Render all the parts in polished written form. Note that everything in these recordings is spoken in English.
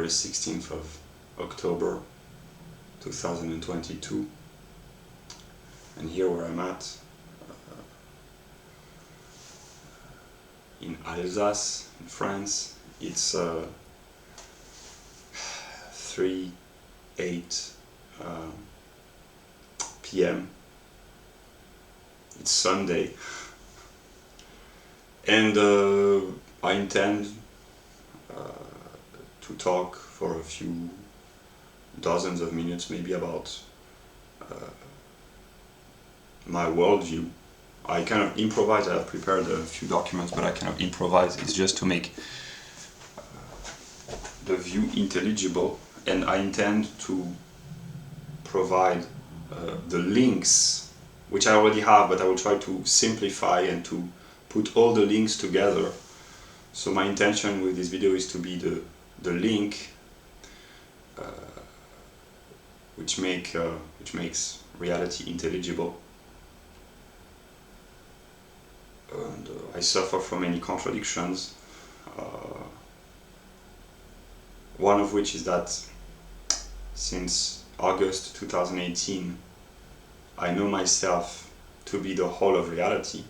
very 16th of October 2022, and here where I'm at, in Alsace, in France, it's 3:08 p.m. It's Sunday, and I intend to talk for a few dozens of minutes, maybe, about my worldview. I kind of improvise. I have prepared a few documents, but I kind of improvise. It's just to make the view intelligible, and I intend to provide the links, which I already have, but I will try to simplify and to put all the links together. So my intention with this video is to be the link which makes reality intelligible. And I suffer from many contradictions, one of which is that since August 2018 I know myself to be the whole of reality.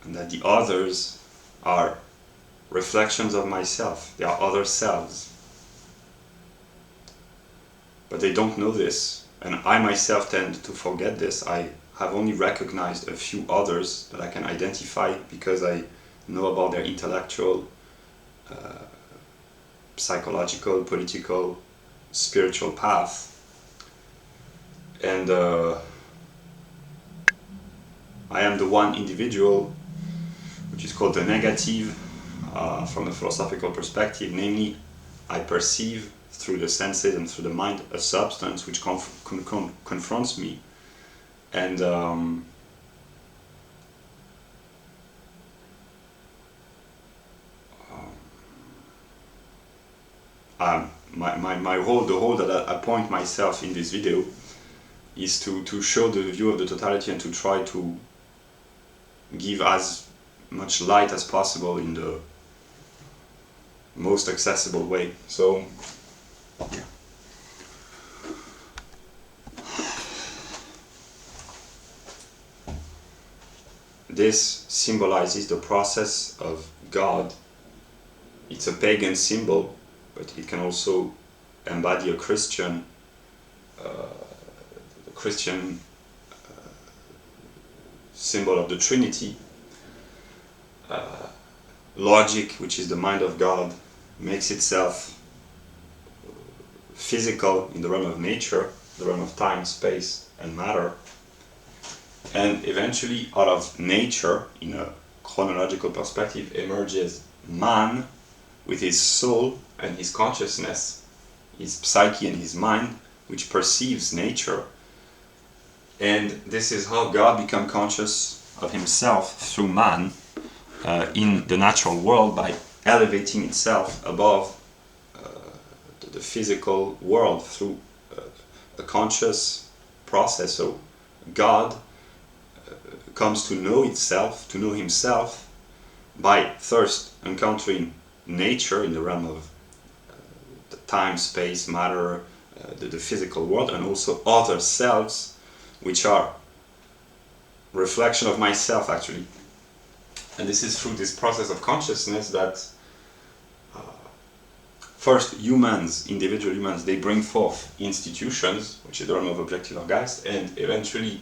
And that the others are reflections of myself, they are other selves. But they don't know this, and I myself tend to forget this. I have only recognized a few others that I can identify because I know about their intellectual, psychological, political, spiritual path. And I am the one individual which is called the negative from a philosophical perspective, namely I perceive through the senses and through the mind a substance which confronts me, and my role, the role that I appoint myself in this video, is to show the view of the totality and to try to give as much light as possible in the most accessible way. So, yeah. This symbolizes the process of God. It's a pagan symbol, but it can also embody a Christian symbol of the Trinity. Logic, which is the mind of God, makes itself physical in the realm of nature, the realm of time, space, and matter. And eventually, out of nature, in a chronological perspective, emerges man with his soul and his consciousness, his psyche and his mind, which perceives nature. And this is how God becomes conscious of himself through man in the natural world, by elevating itself above the physical world through a conscious process. So God comes to know itself, to know himself, by first encountering nature in the realm of the time, space, matter, the physical world, and also other selves, which are reflection of myself, actually. And this is through this process of consciousness that first humans, individual humans, they bring forth institutions, which is the realm of objective or Geist, and eventually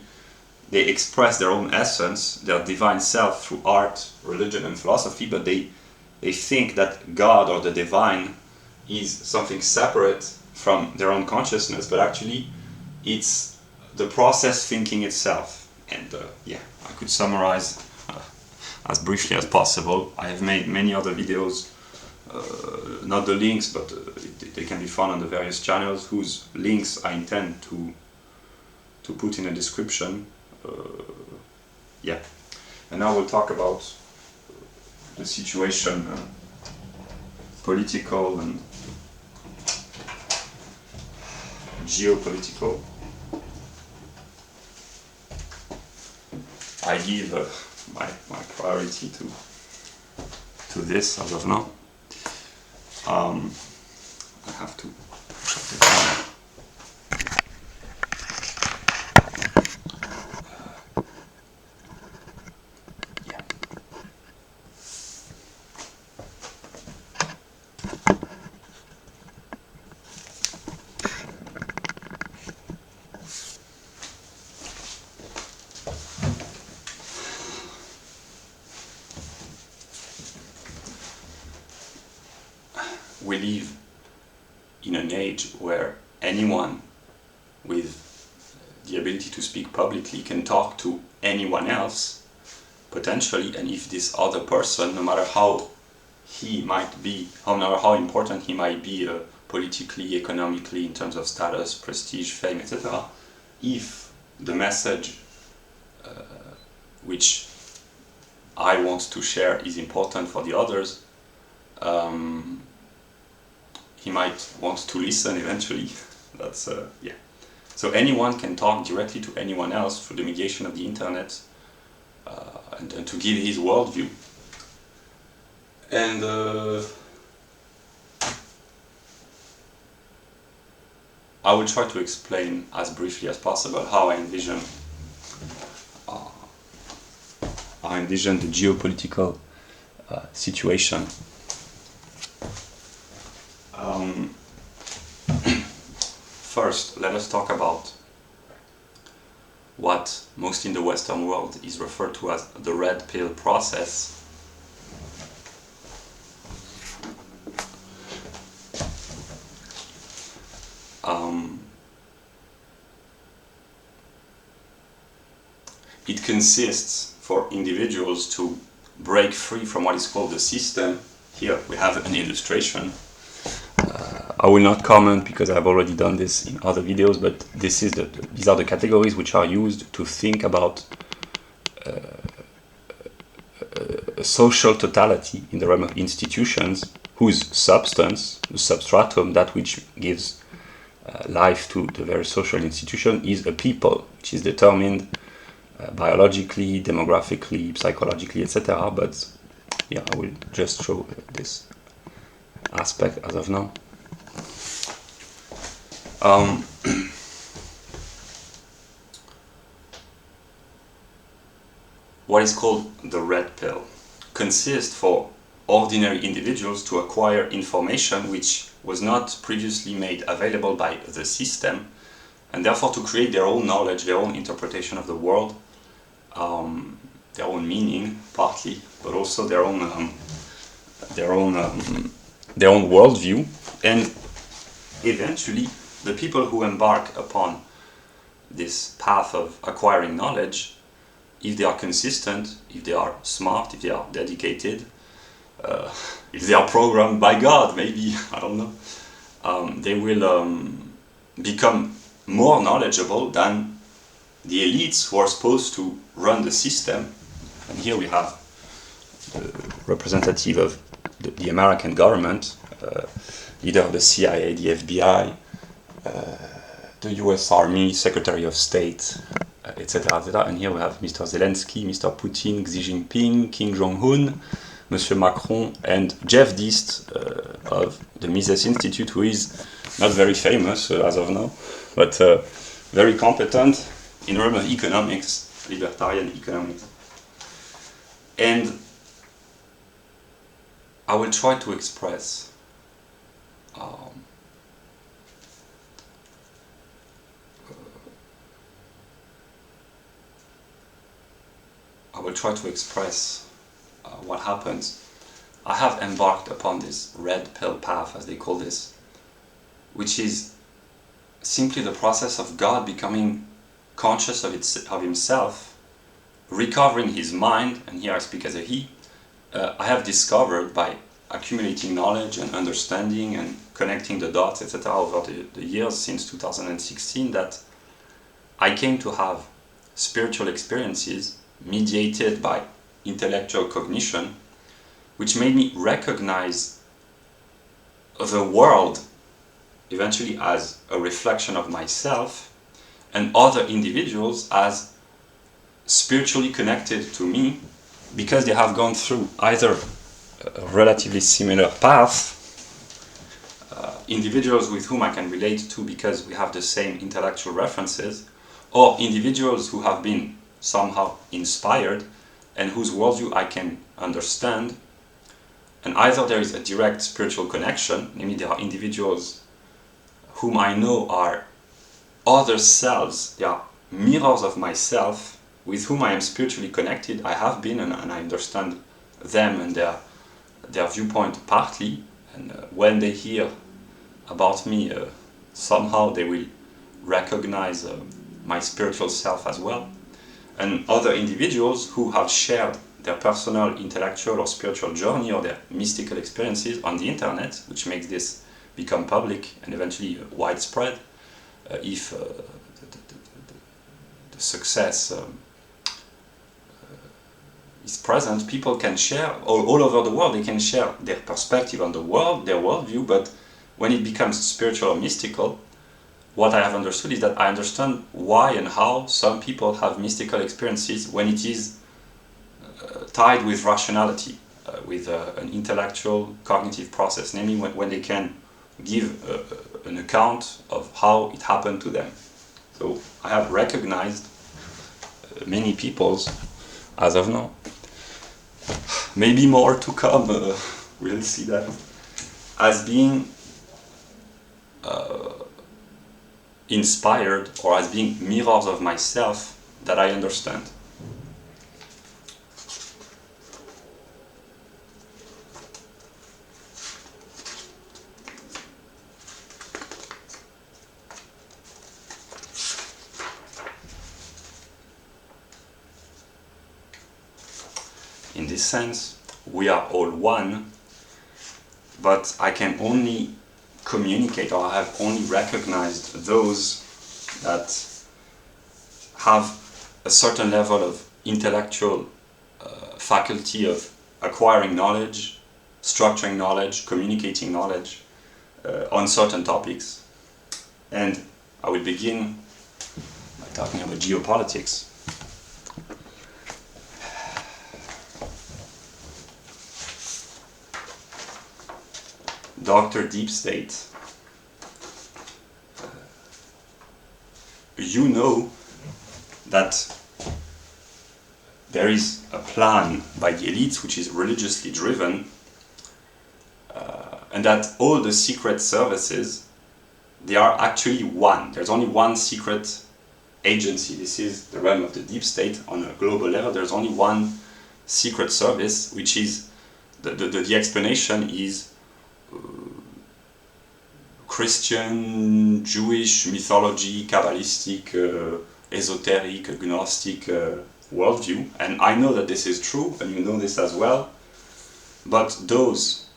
they express their own essence, their divine self, through art, religion, and philosophy, but they think that God or the divine is something separate from their own consciousness, but actually it's the process thinking itself. And yeah, I could summarize as briefly as possible. I have made many other videos, not the links, but they can be found on the various channels, whose links I intend to put in a description. Yeah, and now we'll talk about the situation, political and geopolitical. I give my priority to this as of now. I have to shut it down. We live in an age where anyone with the ability to speak publicly can talk to anyone else, potentially, and if this other person, no matter how he might be, no matter how important he might be politically, economically, in terms of status, prestige, fame, etc., if the message which I want to share is important for the others, he might want to listen eventually. That's yeah. So anyone can talk directly to anyone else through the mediation of the internet, and to give his worldview. And I will try to explain as briefly as possible how I envision the geopolitical situation. First, let us talk about what most in the Western world is referred to as the red pill process. It consists for individuals to break free from what is called the system. Here we have an illustration. I will not comment because I've already done this in other videos, but these are the categories which are used to think about a social totality in the realm of institutions whose substance, the substratum, that which gives life to the very social institution, is a people, which is determined biologically, demographically, psychologically, etc. But yeah, I will just show this aspect as of now. What is called the red pill consists for ordinary individuals to acquire information which was not previously made available by the system, and therefore to create their own knowledge, their own interpretation of the world, their own meaning partly, but also their own worldview. And eventually the people who embark upon this path of acquiring knowledge, if they are consistent, if they are smart, if they are dedicated, if they are programmed by God, maybe, I don't know, they will become more knowledgeable than the elites who are supposed to run the system. And here we have the representative of the American government, leader of the CIA, the FBI, the US Army, Secretary of State, etc., etc. And here we have Mr. Zelensky, Mr. Putin, Xi Jinping, Kim Jong-un, Monsieur Macron, and Jeff Deist of the Mises Institute, who is not very famous as of now, but very competent in the realm of economics, libertarian economics. And I will try to express what happens. I have embarked upon this red pill path, as they call this, which is simply the process of God becoming conscious of himself, recovering his mind, and here I speak as a he. I have discovered by accumulating knowledge and understanding and connecting the dots, etc., over the years since 2016, that I came to have spiritual experiences mediated by intellectual cognition, which made me recognize the world eventually as a reflection of myself and other individuals as spiritually connected to me, because they have gone through either a relatively similar path, individuals with whom I can relate to because we have the same intellectual references, or individuals who have been somehow inspired and whose worldview I can understand. And either there is a direct spiritual connection, namely there are individuals whom I know are other selves, they are mirrors of myself with whom I am spiritually connected. I have been, and I understand them and their viewpoint partly, and when they hear about me, somehow they will recognize my spiritual self as well. And other individuals who have shared their personal, intellectual or spiritual journey or their mystical experiences on the internet, which makes this become public and eventually widespread if the success is present. People can share all over the world, they can share their perspective on the world, their worldview, but when it becomes spiritual or mystical, what I have understood is that I understand why and how some people have mystical experiences when it is tied with rationality, with an intellectual cognitive process, namely when they can give an account of how it happened to them. So I have recognized many peoples as of now. Maybe more to come, we'll see that, as being inspired or as being mirrors of myself that I understand. In this sense, we are all one, but I can only communicate, or I have only recognized those that have a certain level of intellectual faculty of acquiring knowledge, structuring knowledge, communicating knowledge on certain topics. And I will begin by talking about geopolitics. Dr. Deep State, you know that there is a plan by the elites which is religiously driven, and that all the secret services, they are actually one. There's only one secret agency. This is the realm of the deep state on a global level. There's only one secret service, which is, the explanation is Christian, Jewish, mythology, Kabbalistic, esoteric, Gnostic worldview. And I know that this is true, and you know this as well. But those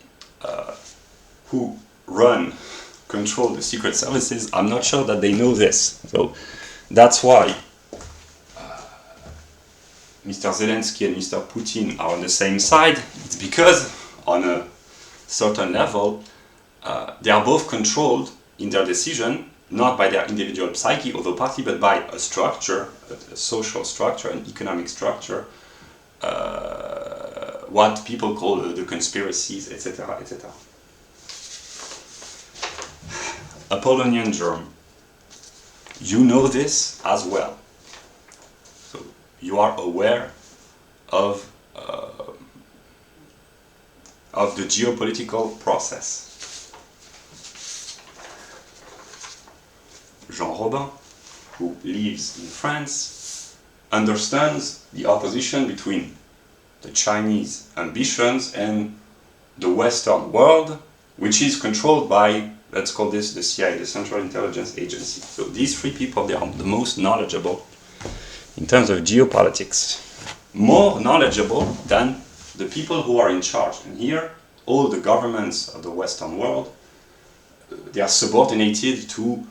who control the secret services, I'm not sure that they know this. So that's why Mr. Zelensky and Mr. Putin are on the same side. It's because on a certain level, they are both controlled in their decision, not by their individual psyche, although partly, but by a structure, a social structure, an economic structure, what people call the conspiracies, etc., etc. Apollonian germ. You know this as well. So you are aware of the geopolitical process. Jean Robin, who lives in France, understands the opposition between the Chinese ambitions and the Western world, which is controlled by, let's call this the CIA, the Central Intelligence Agency. So these three people, they are the most knowledgeable in terms of geopolitics, more knowledgeable than the people who are in charge. And here, all the governments of the Western world, they are subordinated to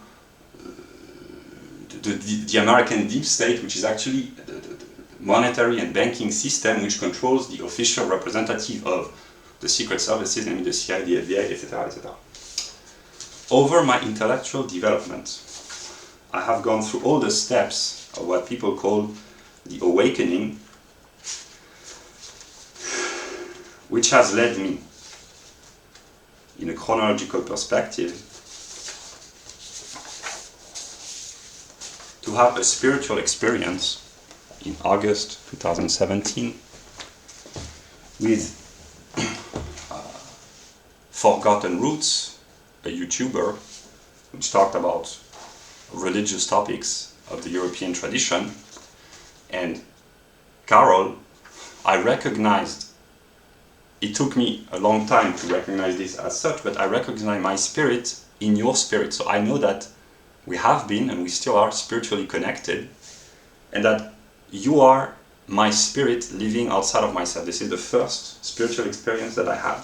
the American deep state, which is actually the monetary and banking system which controls the official representative of the secret services, namely the CIA, the FBI, etc., etc. Over my intellectual development, I have gone through all the steps of what people call the awakening, which has led me, in a chronological perspective, to have a spiritual experience in August 2017 with Forgotten Roots, a YouTuber which talked about religious topics of the European tradition. And Carol, I recognized, it took me a long time to recognize this as such, but I recognize my spirit in your spirit. So I know that we have been and we still are spiritually connected, and that you are my spirit living outside of myself. This is the first spiritual experience that I had.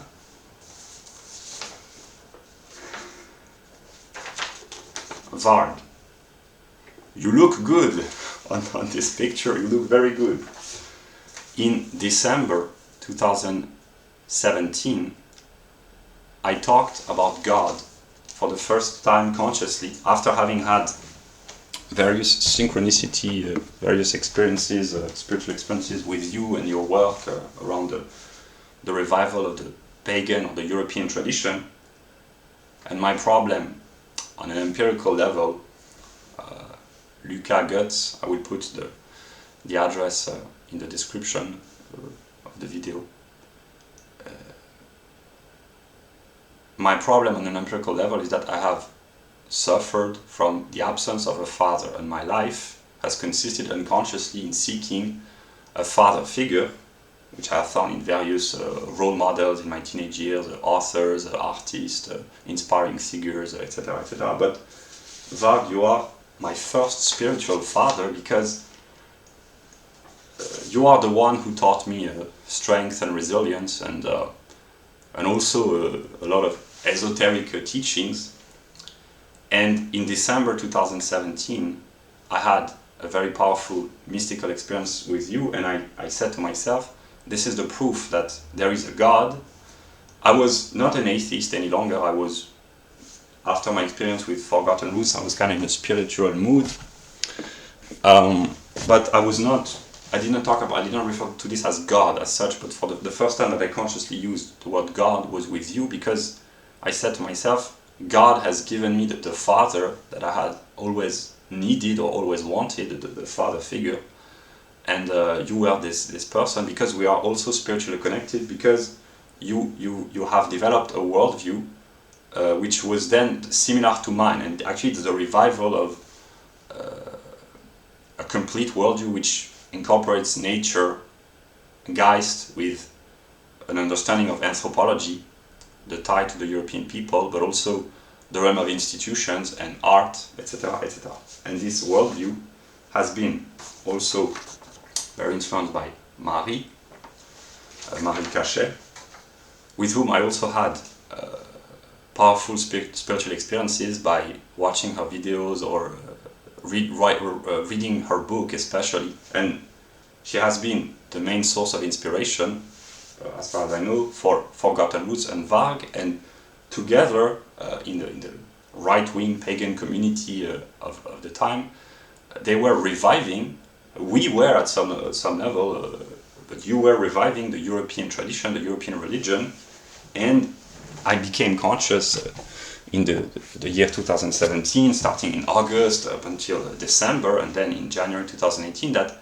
Varg, you look good on this picture, you look very good. In December 2017, I talked about God for the first time consciously, after having had various synchronicity, various experiences, spiritual experiences with you and your work around the revival of the pagan or the European tradition. And my problem, on an empirical level, Luca Goetz, I will put the address in the description of the video. My problem on an empirical level is that I have suffered from the absence of a father, and my life has consisted unconsciously in seeking a father figure, which I have found in various role models in my teenage years, authors, artists, inspiring figures, etc., etc. But Varg, you are my first spiritual father, because you are the one who taught me strength and resilience, and also a lot of esoteric teachings. And in December 2017, I had a very powerful mystical experience with you, and I said to myself, this is the proof that there is a God. I was not an atheist any longer. I was, after my experience with Forgotten Roots, I was kind of in a spiritual mood. But I did not refer to this as God as such, but for the first time that I consciously used the word God was with you, because I said to myself, God has given me the father that I had always needed or always wanted, the father figure. And you were this person, because we are also spiritually connected, because you have developed a worldview which was then similar to mine, and actually it's the revival of a complete worldview which incorporates nature, Geist, with an understanding of anthropology, the tie to the European people, but also the realm of institutions and art, etc., etc. And this worldview has been also very influenced by Marie Cachet, with whom I also had powerful spiritual experiences by watching her videos or reading her book especially. And she has been the main source of inspiration, as far as I know, for Forgotten Roots and Varg, and together in the right-wing pagan community of the time, they were reviving. We were at some level, but you were reviving the European tradition, the European religion, and I became conscious in the year 2017, starting in August up until December, and then in January 2018, that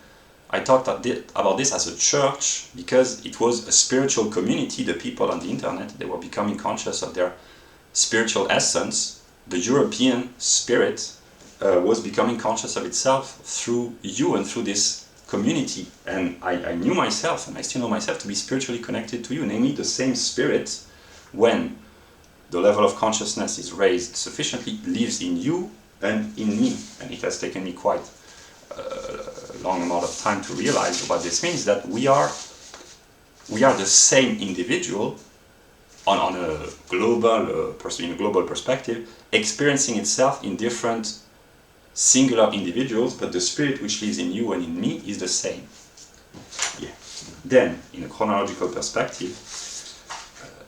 I talked about this as a church, because it was a spiritual community. The people on the internet, they were becoming conscious of their spiritual essence. The European spirit was becoming conscious of itself through you and through this community. And I knew myself, and I still know myself, to be spiritually connected to you, namely the same spirit, when the level of consciousness is raised sufficiently, lives in you and in me. And it has taken me quite a long amount of time to realize what this means, that we are the same individual on a global in a global perspective, experiencing itself in different singular individuals, but the spirit which lives in you and in me is the same. Yeah. Then, in a chronological perspective,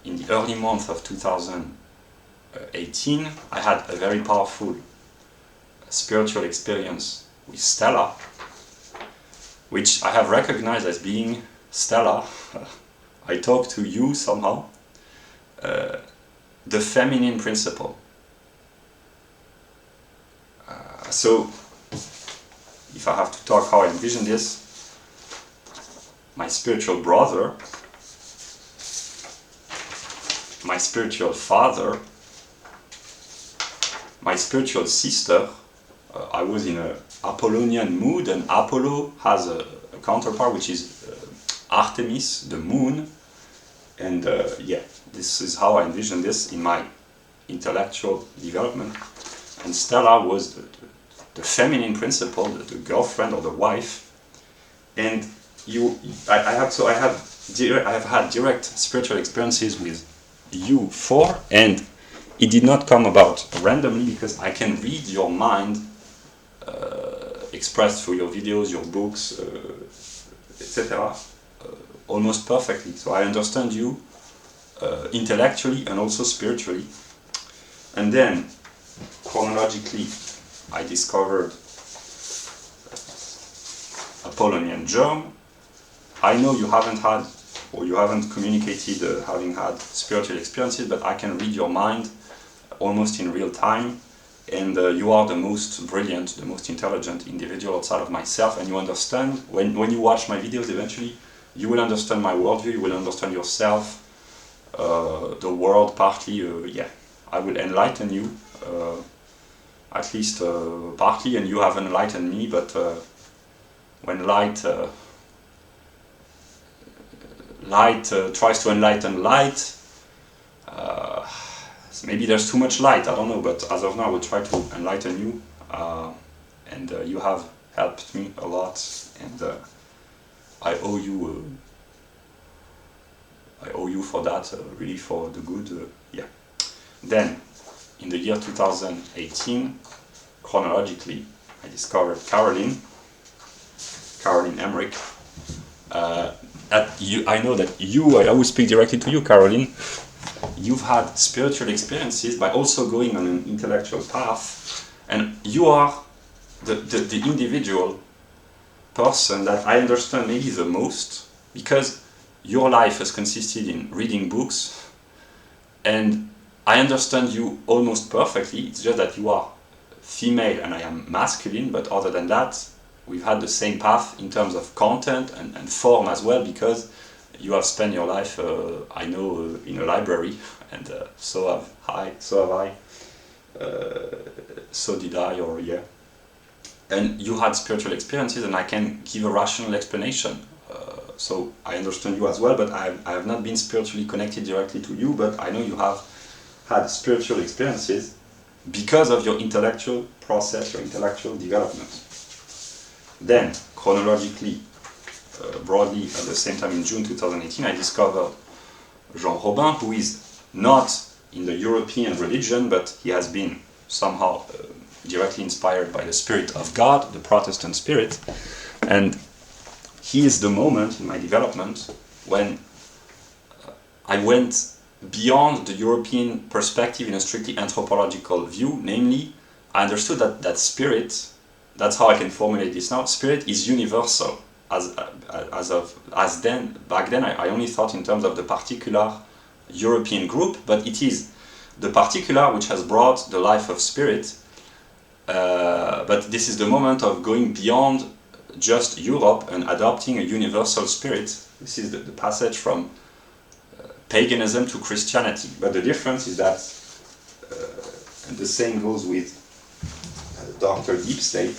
in the early month of 2018, I had a very powerful spiritual experience with Stella, which I have recognized as being Stella I talk to you somehow, the feminine principle. So, if I have to talk how I envision this, my spiritual brother, my spiritual father, my spiritual sister. I was in an Apollonian mood, and Apollo has a counterpart which is Artemis, the moon, and yeah, this is how I envision this in my intellectual development. And Stella was the feminine principle, the girlfriend or the wife, and I have had direct spiritual experiences with you four, and it did not come about randomly because I can read your mind expressed through your videos, your books, etc. Almost perfectly. So I understand you intellectually and also spiritually. And then, chronologically, I discovered Apollonian germ. I know you haven't had, or you haven't communicated having had spiritual experiences, but I can read your mind almost in real time, and you are the most brilliant, the most intelligent individual outside of myself, and you understand, when you watch my videos eventually, you will understand my worldview, you will understand yourself, the world partly, yeah. I will enlighten you, at least partly, and you have enlightened me, but when light tries to enlighten light, so maybe there's too much light, I don't know, but as of now I will try to enlighten you, and you have helped me a lot, and I owe you for that, really for the good, yeah. Then, in the year 2018, chronologically, I discovered Caroline Emmerich. I know that I will speak directly to you, Caroline. You've had spiritual experiences by also going on an intellectual path, and you are the individual person that I understand maybe the most, because your life has consisted in reading books, and I understand you almost perfectly. It's just that you are female and I am masculine, but other than that, we've had the same path in terms of content and form as well, because you have spent your life, I know, in a library, and so have I, so did I, or yeah. And you had spiritual experiences, and I can give a rational explanation. So I understand you as well, but I have not been spiritually connected directly to you, but I know you have had spiritual experiences because of your intellectual process, your intellectual development. Then, chronologically, broadly, at the same time in June 2018, I discovered Jean Robin, who is not in the European religion, but he has been somehow directly inspired by the Spirit of God, the Protestant spirit, and he is the moment in my development when I went beyond the European perspective in a strictly anthropological view. Namely, I understood that spirit, that's how I can formulate this now, spirit is universal. Back then I only thought in terms of the particular European group, but it is the particular which has brought the life of spirit, but this is the moment of going beyond just Europe and adopting a universal spirit. This is the passage from paganism to Christianity, but the difference is that, and the same goes with Dr. Deep State,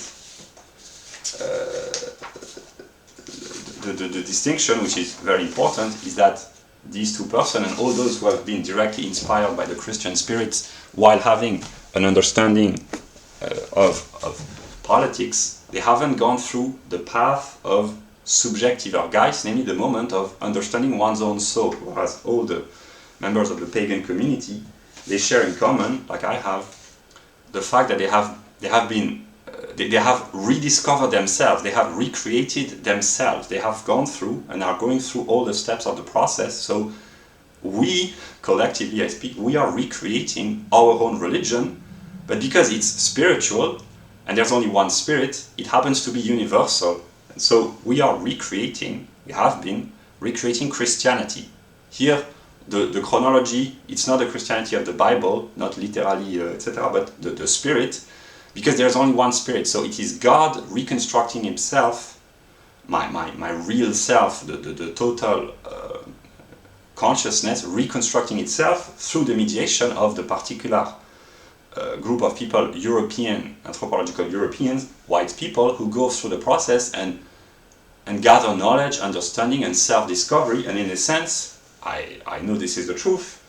the distinction, which is very important, is that these two persons and all those who have been directly inspired by the Christian spirits while having an understanding of politics, they haven't gone through the path of subjective ergeis, namely the moment of understanding one's own soul, whereas all the members of the pagan community, they share in common, like I have, the fact that they have rediscovered themselves, they have recreated themselves, they have gone through and are going through all the steps of the process. So we, collectively I speak, we are recreating our own religion, but because it's spiritual and there's only one spirit, it happens to be universal. And so we are recreating, we have been recreating Christianity. Here, the chronology, it's not the Christianity of the Bible, not literally, etc., but the spirit, because there's only one spirit. So it is God reconstructing himself, my real self, the total consciousness, reconstructing itself through the mediation of the particular group of people, European, anthropological Europeans, white people, who go through the process and gather knowledge, understanding, and self-discovery. And in a sense, I know this is the truth,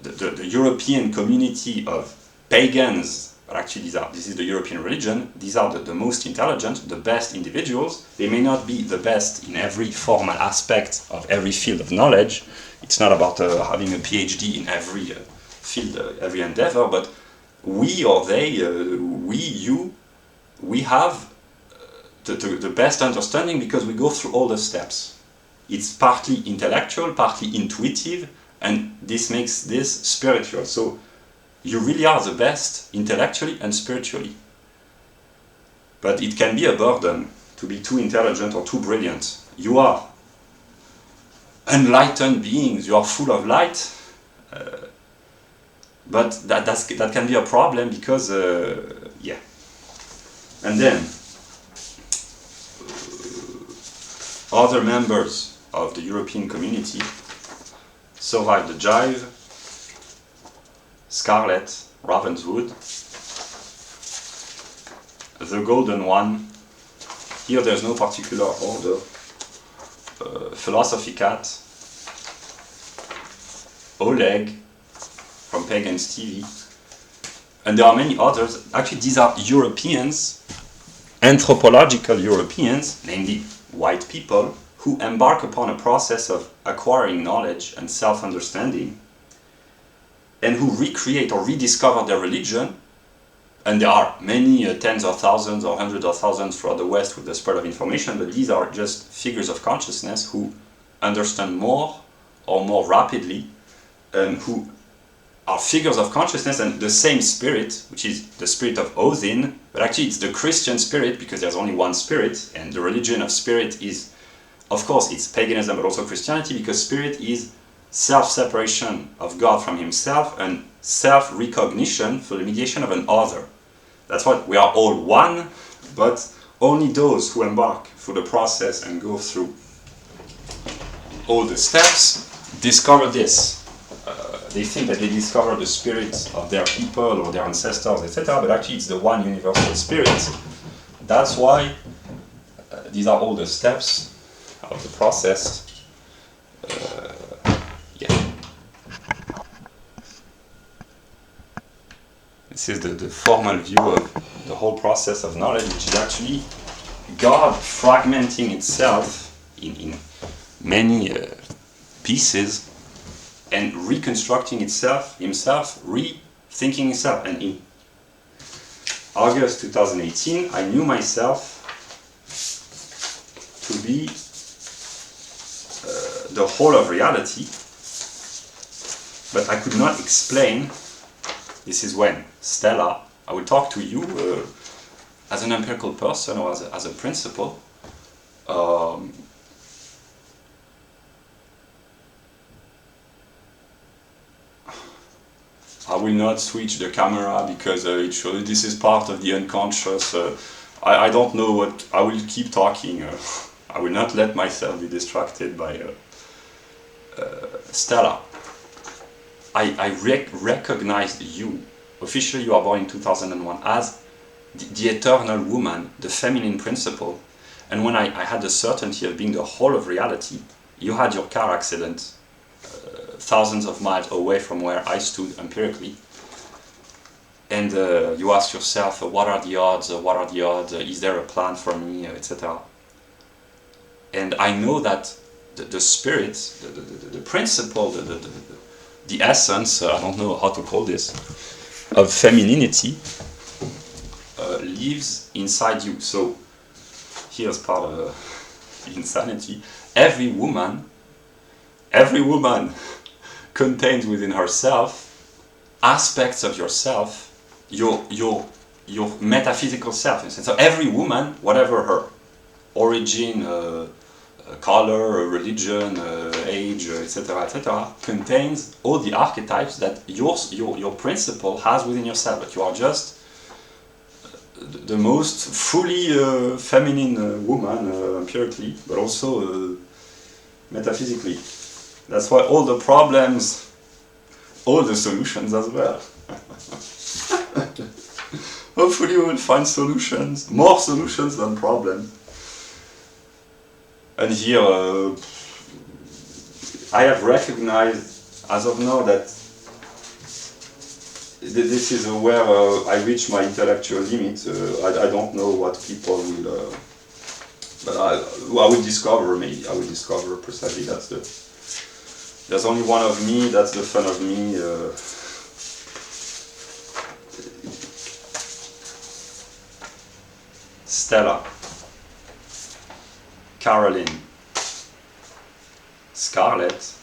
the European community of pagans, but actually this is the European religion, these are the most intelligent, the best individuals. They may not be the best in every formal aspect of every field of knowledge. It's not about having a PhD in every field, every endeavor, but we or they, we have the best understanding because we go through all the steps. It's partly intellectual, partly intuitive, and this makes this spiritual. So you really are the best intellectually and spiritually. But it can be a burden to be too intelligent or too brilliant. You are enlightened beings, you are full of light, but that can be a problem because, yeah. And then, other members of the European community survived the Jive, Scarlet, Ravenswood, the Golden One. Here there's no particular order. Philosophy Cat, Oleg from Pagans TV, and there are many others. Actually, these are Europeans, anthropological Europeans, namely white people, who embark upon a process of acquiring knowledge and self-understanding, and who recreate or rediscover their religion. And there are many tens of thousands or hundreds of thousands throughout the West with the spread of information, but these are just figures of consciousness who understand more or more rapidly, who are figures of consciousness and the same spirit, which is the spirit of Odin, but actually it's the Christian spirit because there's only one spirit, and the religion of spirit is, of course, it's paganism but also Christianity, because spirit is self-separation of God from himself and self-recognition through the mediation of an other. That's what we are all one, but only those who embark through the process and go through all the steps discover this. They think that they discover the spirit of their people or their ancestors, etc., but actually it's the one universal spirit. That's why these are all the steps of the process. Yeah. This is the formal view of the whole process of knowledge, which is actually God fragmenting itself in many pieces and reconstructing himself, rethinking himself. And in August 2018, I knew myself to be the whole of reality, but I could not explain. This is when Stella, I will talk to you as an empirical person or as a principle. I will not switch the camera because it shows this is part of the unconscious. I don't know what. I will keep talking. I will not let myself be distracted by Stella. I recognized you. Officially, you are born in 2001 as the eternal woman, the feminine principle. And when I had the certainty of being the whole of reality, you had your car accident thousands of miles away from where I stood empirically. And you ask yourself, what are the odds? What are the odds? Is there a plan for me? Etc. And I know that the spirit, the principle, the essence, I don't know how to call this, of femininity lives inside you. So here's part of the insanity. Every woman contains within herself aspects of yourself, your metaphysical self. So every woman, whatever her origin, color, religion, age, etc., contains all the archetypes that your principle has within yourself, but you are just the most fully feminine woman empirically, but also metaphysically. That's why all the problems, all the solutions as well. Hopefully we will find solutions, more solutions than problems. And here I have recognized as of now that this is where I reach my intellectual limit. I don't know what people will, but I will discover, maybe. I will discover precisely that's the... There's only one of me, that's the fun of me. Stella, Caroline, Scarlett,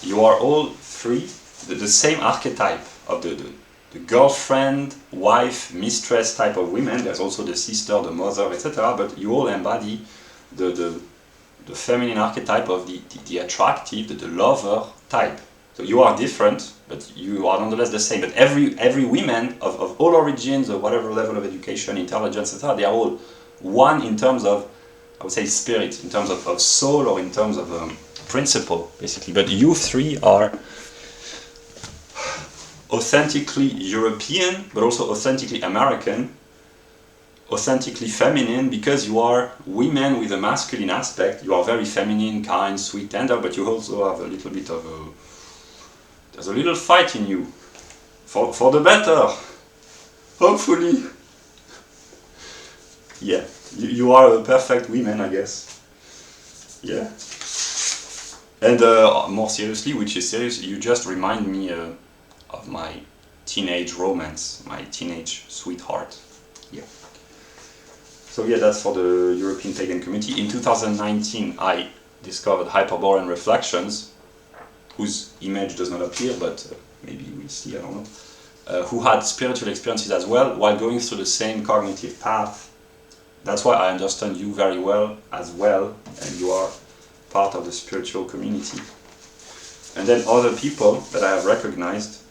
you are all three the same archetype of the girlfriend, wife, mistress type of women. There's also the sister, the mother, etc. But you all embody the feminine archetype of the attractive, the lover type. So you are different, but you are nonetheless the same. But every woman of all origins, or whatever level of education, intelligence, etc., they are all one in terms of, I would say, spirit, in terms of soul, or in terms of principle, basically. But you three are authentically European, but also authentically American, authentically feminine, because you are women with a masculine aspect. You are very feminine, kind, sweet, tender, but you also have a little bit of there's a little fight in you, for the better, hopefully. Yeah, you are a perfect woman, I guess. Yeah. And more seriously, which is serious, you just remind me of my teenage romance, my teenage sweetheart. Yeah. So yeah, that's for the European pagan community. In 2019, I discovered Hyperborean Reflections, whose image does not appear, but maybe we'll see, I don't know, who had spiritual experiences as well, while going through the same cognitive path. That's why I understand you very well as well, and you are part of the spiritual community. And then other people that I have recognized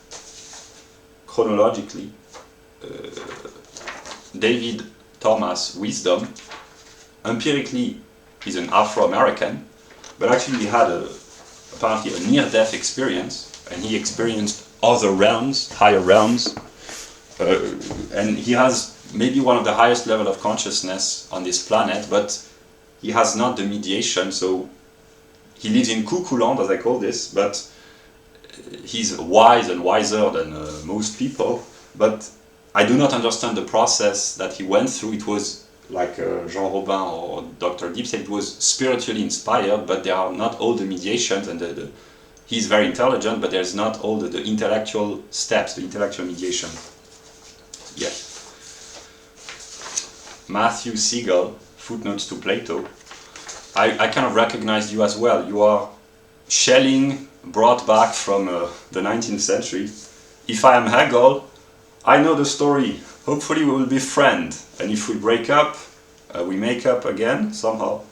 chronologically, David Thomas Wisdom, empirically he's an Afro-American, but actually he had apparently a near-death experience, and he experienced other realms, higher realms, and he has maybe one of the highest level of consciousness on this planet, but he has not the mediation, so he lives in cuckoo land, as I call this, but he's wise and wiser than most people, but I do not understand the process that he went through. It was like Jean Robin or Dr. Deep said, it was spiritually inspired, but there are not all the mediations, and he's very intelligent, but there's not all the intellectual steps, the intellectual mediation. Yeah. Matthew Siegel, Footnotes to Plato. I kind of recognized you as well. You are Schelling brought back from the 19th century. If I am Hegel, I know the story. Hopefully we will be friends. And if we break up, we make up again somehow.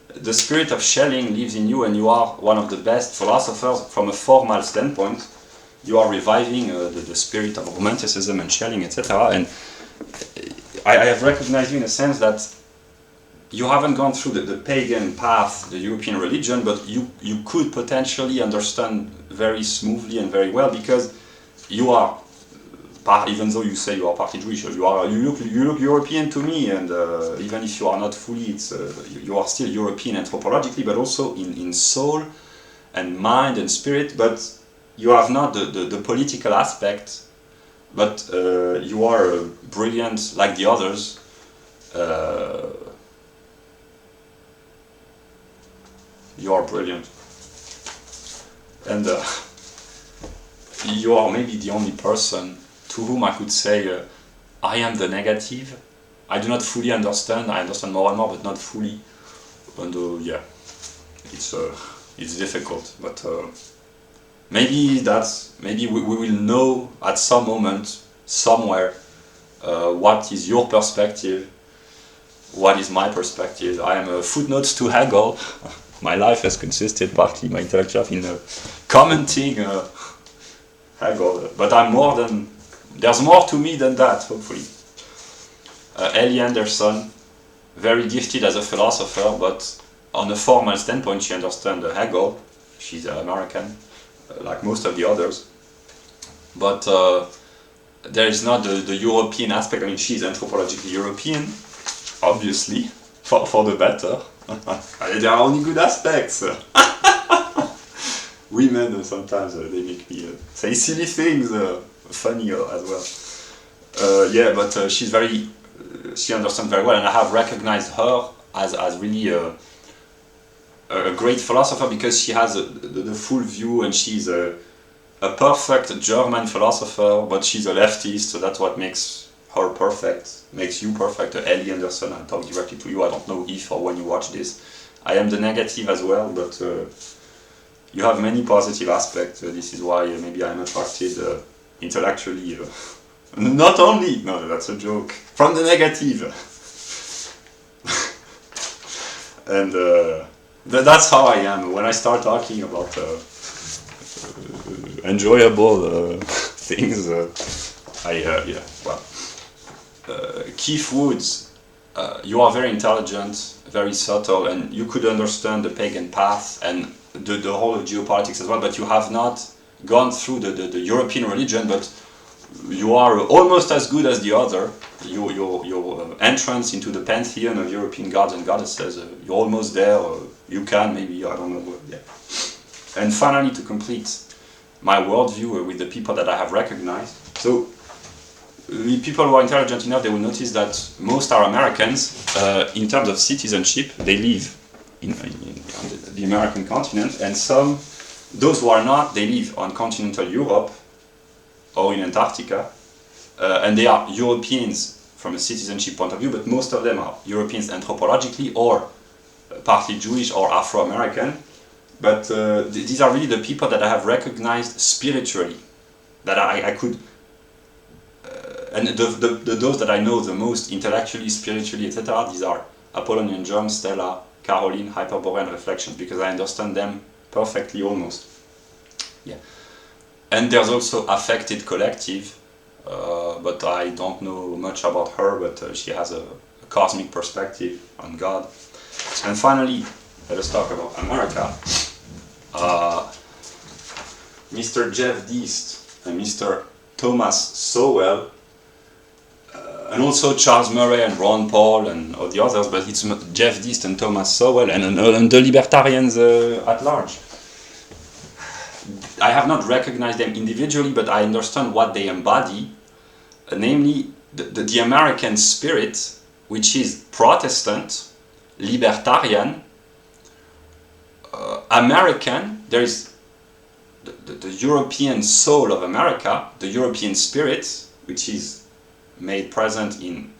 The spirit of Schelling lives in you, and you are one of the best philosophers from a formal standpoint. You are reviving the spirit of Romanticism and Schelling, etc. And I have recognized you in a sense that you haven't gone through the pagan path, the European religion, but you could potentially understand very smoothly and very well, because you are, even though you say you are partly Jewish, you look European to me, and even if you are not fully, you are still European anthropologically, but also in soul and mind and spirit, but you have not the political aspect, but you are brilliant like the others. You are brilliant, and you are maybe the only person to whom I could say, I am the negative. I do not fully understand. I understand more and more, but not fully. And yeah, it's difficult. But maybe we will know at some moment, somewhere, what is your perspective. what is my perspective? I am a footnotes to Hegel. My life has consisted partly, my intellectual life, in commenting Hegel, but I'm more than, there's more to me than that, hopefully. Ellie Anderson, very gifted as a philosopher, but on a formal standpoint she understands Hegel. She's American, like most of the others. But there is not the European aspect. I mean, she's anthropologically European, obviously, for the better. There are only good aspects. Women sometimes they make me say silly things, funny as well. Yeah, but she's very, she understands very well, and I have recognized her as really a great philosopher because she has the full view, and she's a perfect German philosopher, but she's a leftist, so that's what makes her perfect, makes you perfect. Ellie Anderson, I'll talk directly to you, I don't know if or when you watch this. I am the negative as well, but you have many positive aspects. This is why maybe I'm attracted intellectually. Not only, no, that's a joke, from the negative. And that's how I am. When I start talking about enjoyable things, yeah, well. Keith Woods, you are very intelligent, very subtle, and you could understand the pagan path and the whole of geopolitics as well, but you have not gone through the European religion, but you are almost as good as the other. Your entrance into the pantheon of European gods and goddesses, you're almost there, you can maybe, I don't know, yeah. And finally, to complete my worldview with the people that I have recognized, so the people who are intelligent enough, they will notice that most are Americans. In terms of citizenship, they live in the American continent, and some, those who are not, they live on continental Europe or in Antarctica, and they are Europeans from a citizenship point of view, but most of them are Europeans anthropologically or partly Jewish or Afro-American. But these are really the people that I have recognized spiritually, that I could. And those that I know the most intellectually, spiritually, etc., these are Apollonian Germ, Stella, Caroline, Hyperborean Reflections, because I understand them perfectly almost. Yeah. And there's also Affected Collective, but I don't know much about her, but she has a cosmic perspective on God. And finally, let us talk about America. Mr. Jeff Deist and Mr. Thomas Sowell, and also Charles Murray and Ron Paul and all the others, but it's Jeff Deist and Thomas Sowell and the libertarians at large. I have not recognized them individually, but I understand what they embody, namely the American spirit, which is Protestant, libertarian, American. There is the European soul of America, the European spirit, which is made present in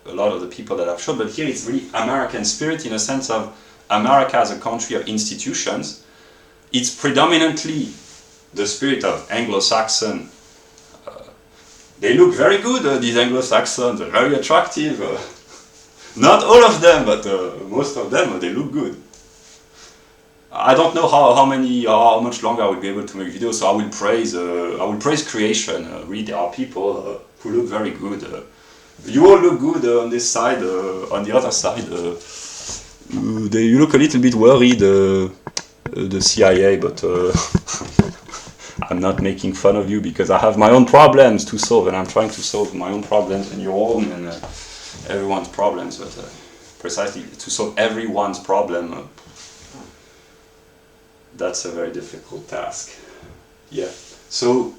a lot of the people that I've shown, but here it's really American spirit in a sense of America as a country of institutions. It's predominantly the spirit of Anglo-Saxon. They look very good, these Anglo-Saxons, they're very attractive. Not all of them, but most of them, they look good. I don't know how much longer I will be able to make videos, so I will praise creation. Really, there are people who look very good. You all look good on this side. On the other side, you look a little bit worried. The CIA, but I'm not making fun of you because I have my own problems to solve, and I'm trying to solve my own problems and your own and everyone's problems. But precisely to solve everyone's problem. That's a very difficult task. Yeah. So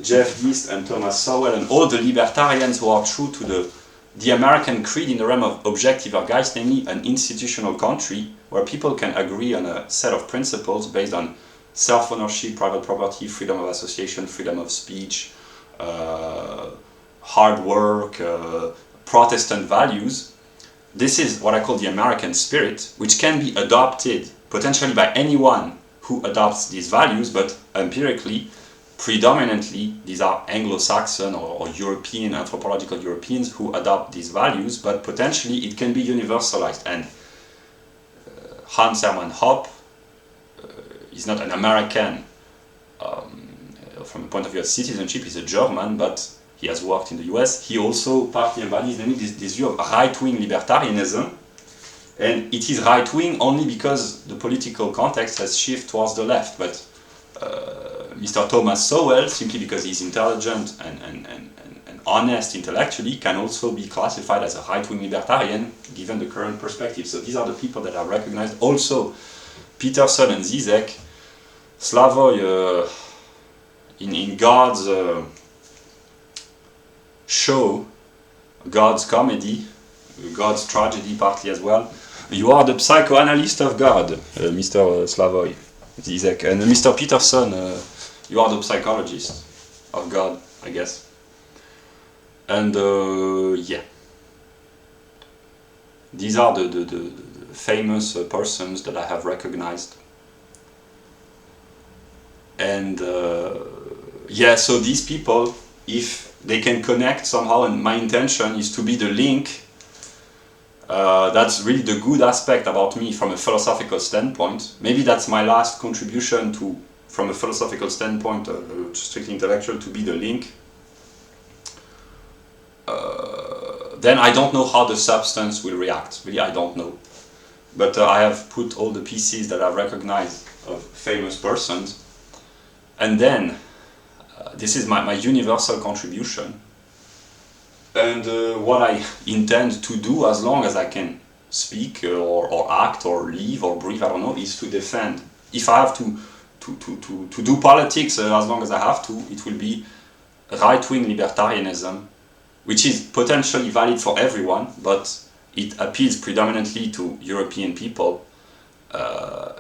Jeff Deist and Thomas Sowell and all the libertarians who are true to the American creed in the realm of objective ergeist, namely an institutional country where people can agree on a set of principles based on self-ownership, private property, freedom of association, freedom of speech, hard work, Protestant values. This is what I call the American spirit, which can be adopted potentially by anyone who adopts these values, but empirically predominantly these are Anglo-Saxon or European, anthropological Europeans who adopt these values, but potentially it can be universalized. And Hans Hermann Hoppe is not an American from the point of view of citizenship, he's a German, but he has worked in the US. He also partly embodies this view of right-wing libertarianism, and it is right-wing only because the political context has shifted towards the left. But Mr. Thomas Sowell, simply because he's intelligent and honest intellectually, can also be classified as a right-wing libertarian given the current perspective. So these are the people that are recognized. Also, Peterson and Zizek, Slavoj in God's show, God's comedy, God's tragedy partly as well. You are the psychoanalyst of God, Mr. Slavoj Zizek, and Mr. Peterson, you are the psychologist of God, I guess. And yeah, these are the famous persons that I have recognized. And yeah, so these people, if they can connect somehow, and my intention is to be the link, that's really the good aspect about me from a philosophical standpoint. Maybe that's my last contribution to, from a philosophical standpoint, strictly intellectual, to be the link. Then I don't know how the substance will react, really I don't know. But I have put all the pieces that I recognize of famous persons, and then this is my universal contribution. And what I intend to do, as long as I can speak or act or live or breathe, I don't know, is to defend. If I have to do politics, as long as I have to, it will be right-wing libertarianism, which is potentially valid for everyone, but it appeals predominantly to European people,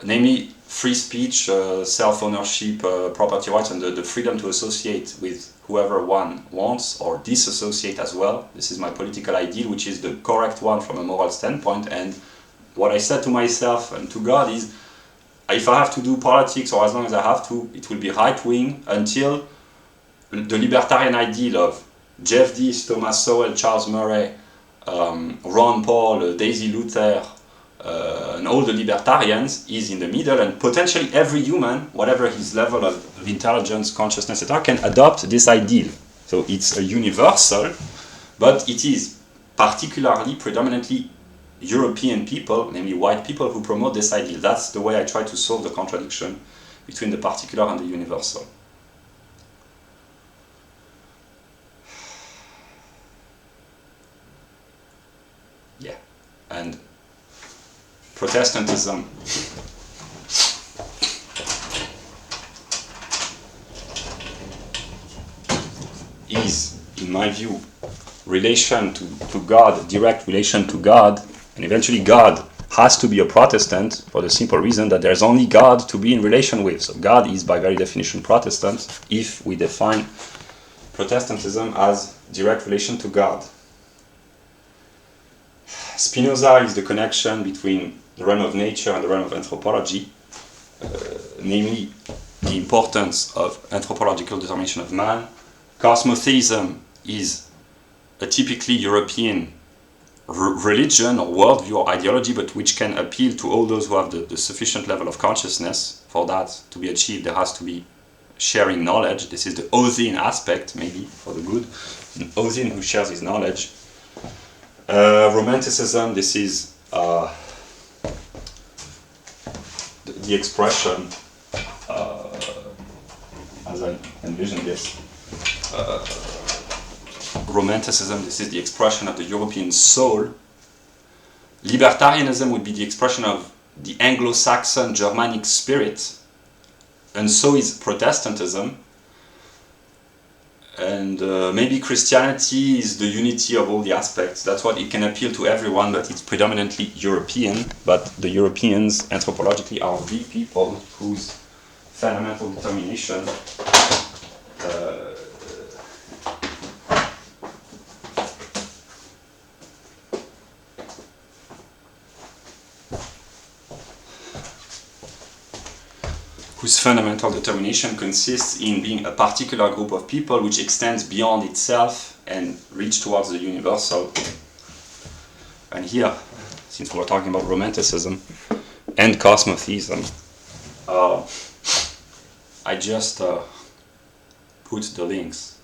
namely free speech, self-ownership, property rights, and the freedom to associate with whoever one wants, or disassociate as well. This is my political ideal, which is the correct one from a moral standpoint. And what I said to myself and to God is, if I have to do politics, or as long as I have to, it will be right-wing until the libertarian ideal of Jeff Dees, Thomas Sowell, Charles Murray, Ron Paul, Daisy Luther, and all the libertarians is in the middle, and potentially every human, whatever his level of intelligence, consciousness, etc., can adopt this ideal. So it's a universal, but it is particularly, predominantly European people, namely white people, who promote this ideal. That's the way I try to solve the contradiction between the particular and the universal. Yeah, and Protestantism is, in my view, relation to God, direct relation to God, and eventually God has to be a Protestant for the simple reason that there's only God to be in relation with. So God is by very definition Protestant if we define Protestantism as direct relation to God. Spinoza is the connection between the realm of nature and the realm of anthropology, namely the importance of anthropological determination of man. Cosmotheism is a typically European religion or worldview or ideology, but which can appeal to all those who have the sufficient level of consciousness. For that to be achieved, there has to be sharing knowledge. This is the Othin aspect, maybe, for the good. An Othin who shares his knowledge. Romanticism, this is the expression, as I envision this, Romanticism, this is the expression of the European soul. Libertarianism would be the expression of the Anglo-Saxon Germanic spirit, and so is Protestantism. And maybe Christianity is the unity of all the aspects. That's what it can appeal to everyone, but it's predominantly European. But the Europeans, anthropologically, are the people whose fundamental determination whose fundamental determination consists in being a particular group of people which extends beyond itself and reach towards the universal. And here, since we're talking about Romanticism and cosmotheism, I just put the links.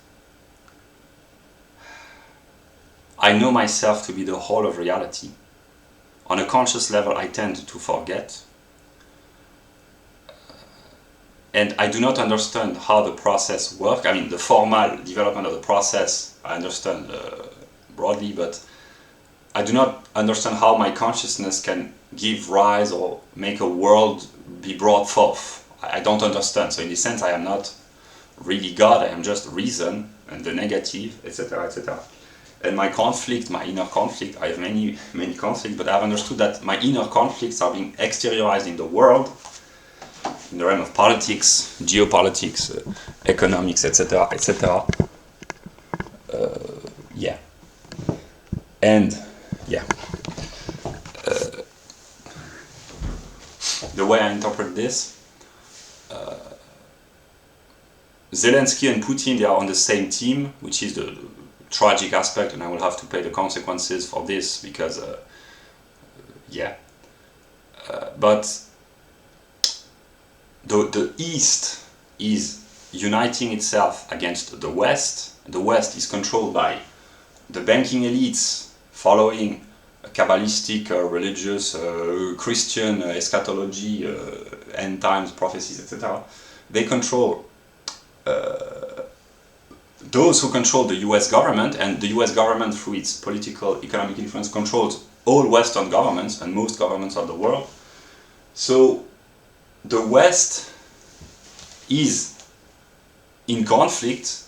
I know myself to be the whole of reality. On a conscious level, I tend to forget. And I do not understand how the process works. I mean, the formal development of the process, I understand broadly, but I do not understand how my consciousness can give rise or make a world be brought forth. I don't understand. So in this sense, I am not really God, I am just reason and the negative, etc., etc. And my conflict, my inner conflict, I have many conflicts, but I've understood that my inner conflicts are being exteriorized in the world, in the realm of politics, geopolitics, economics, etc., etc. Yeah. And, yeah. The way I interpret this, Zelensky and Putin, they are on the same team, which is the tragic aspect, and I will have to pay the consequences for this because, but the East is uniting itself against the West. The West is controlled by the banking elites following Kabbalistic, religious, Christian eschatology, end times prophecies, etc. They control those who control the US government, and the US government, through its political, economic influence, controls all Western governments and most governments of the world. So the West is in conflict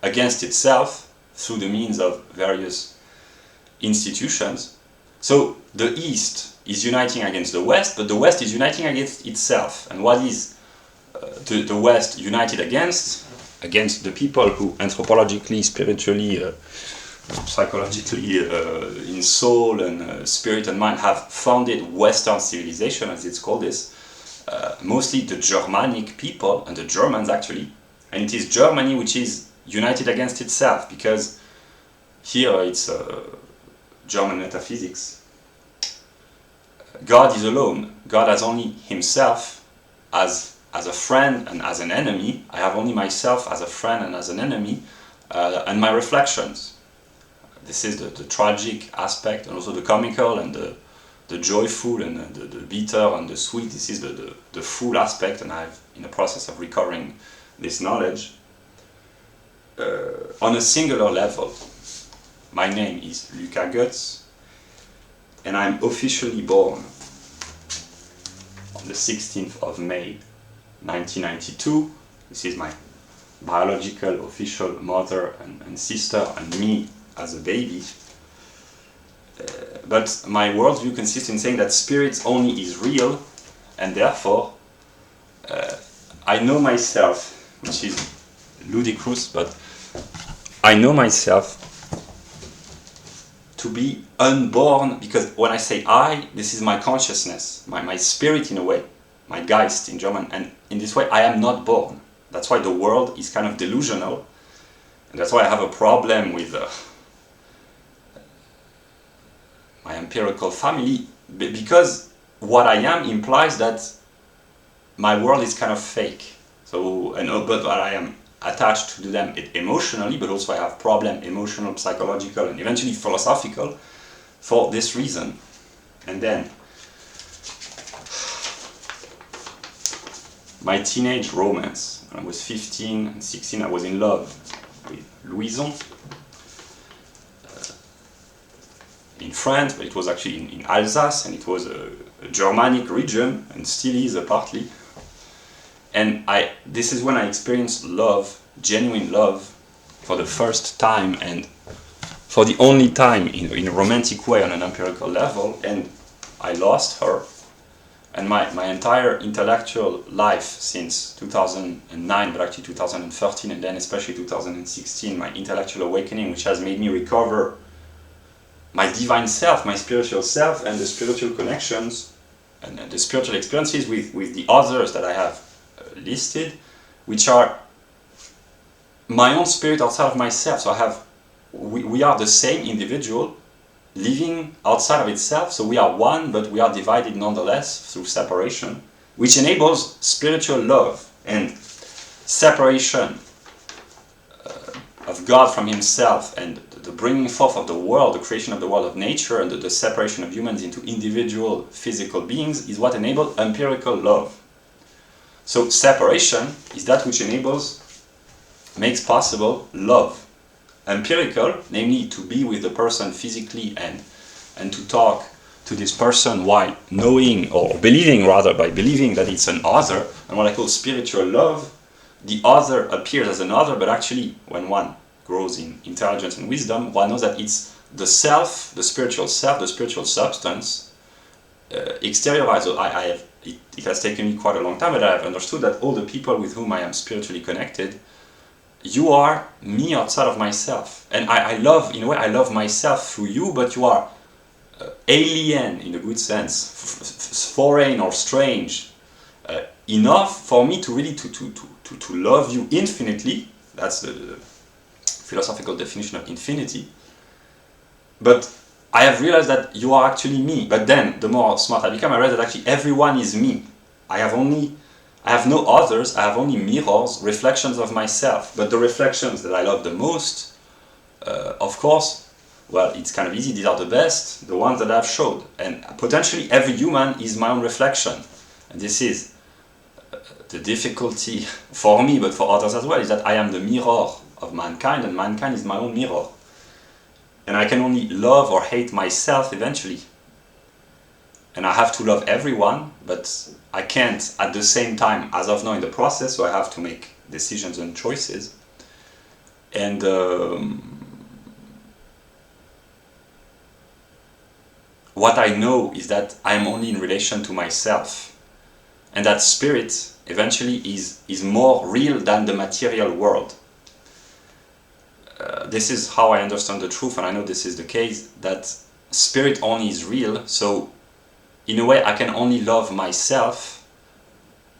against itself through the means of various institutions. So the East is uniting against the West, but the West is uniting against itself. And what is the West united against? Against the people who anthropologically, spiritually, psychologically, in soul and spirit and mind have founded Western civilization, as it's called this, mostly the Germanic people, and the Germans actually, and it is Germany which is united against itself, because here it's German metaphysics. God is alone. God has only himself as a friend and as an enemy. I have only myself as a friend and as an enemy, and my reflections. This is the tragic aspect, and also the comical and the joyful and the bitter and the sweet. This is the full aspect, and I'm in the process of recovering this knowledge. On a singular level, my name is Luca Goetz, and I'm officially born on the 16th of May 1992. This is my biological official mother and sister and me as a baby. But my worldview consists in saying that spirit only is real, and therefore I know myself, which is ludicrous, but I know myself to be unborn, because when I say I, this is my consciousness, my spirit in a way, my Geist in German, and in this way I am not born. That's why the world is kind of delusional, and that's why I have a problem with my empirical family, because what I am implies that my world is kind of fake. So, but I am attached to them emotionally, but also I have problem emotional, psychological, and eventually philosophical for this reason. And then my teenage romance, when I was 15 and 16, I was in love with Louison in France, but it was actually in Alsace, and it was a Germanic region, and still is partly. And this is when I experienced love, genuine love, for the first time, and for the only time in a romantic way on an empirical level, and I lost her. And my entire intellectual life since 2009, but actually 2013, and then especially 2016, my intellectual awakening, which has made me recover my divine self, my spiritual self, and the spiritual connections and the spiritual experiences with the others that I have listed, which are my own spirit outside of myself. So we are the same individual living outside of itself, so we are one, but we are divided nonetheless through separation, which enables spiritual love and separation of God from himself, and the bringing forth of the world, the creation of the world of nature, and the separation of humans into individual physical beings is what enables empirical love. So separation is that which makes possible love. Empirical, namely to be with the person physically and to talk to this person while knowing, or believing rather, by believing that it's an other, and what I call spiritual love, the other appears as an other, but actually when one grows in intelligence and wisdom, one knows that it's the self, the spiritual substance, exteriorized. So it has taken me quite a long time, but I have understood that all the people with whom I am spiritually connected, you are me outside of myself. And I love, in a way, I love myself through you, but you are alien in a good sense, foreign or strange, enough for me to really to love you infinitely. That's the philosophical definition of infinity. But I have realized that you are actually me. But then, the more smart I become, I realize that actually everyone is me. I have no others, I have only mirrors, reflections of myself. But the reflections that I love the most, of course, well, it's kind of easy, these are the best, the ones that I've showed. And potentially every human is my own reflection. And this is the difficulty for me, but for others as well, is that I am the mirror of mankind, and mankind is my own mirror. And I can only love or hate myself eventually. And I have to love everyone, but I can't at the same time, as of now in the process, so I have to make decisions and choices. And what I know is that I am only in relation to myself. And that spirit eventually is more real than the material world. This is how I understand the truth, and I know this is the case, that spirit only is real, so in a way I can only love myself,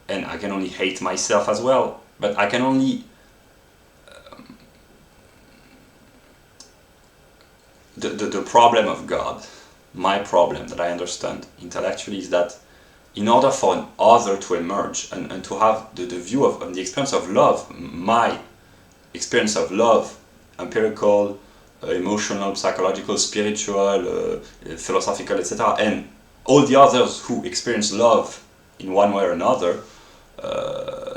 and I can only hate myself as well, but I can only the problem of God, my problem that I understand intellectually, is that in order for an other to emerge and to have the view of the experience of love, my experience of love, empirical, emotional, psychological, spiritual, philosophical, etc., and all the others who experience love in one way or another,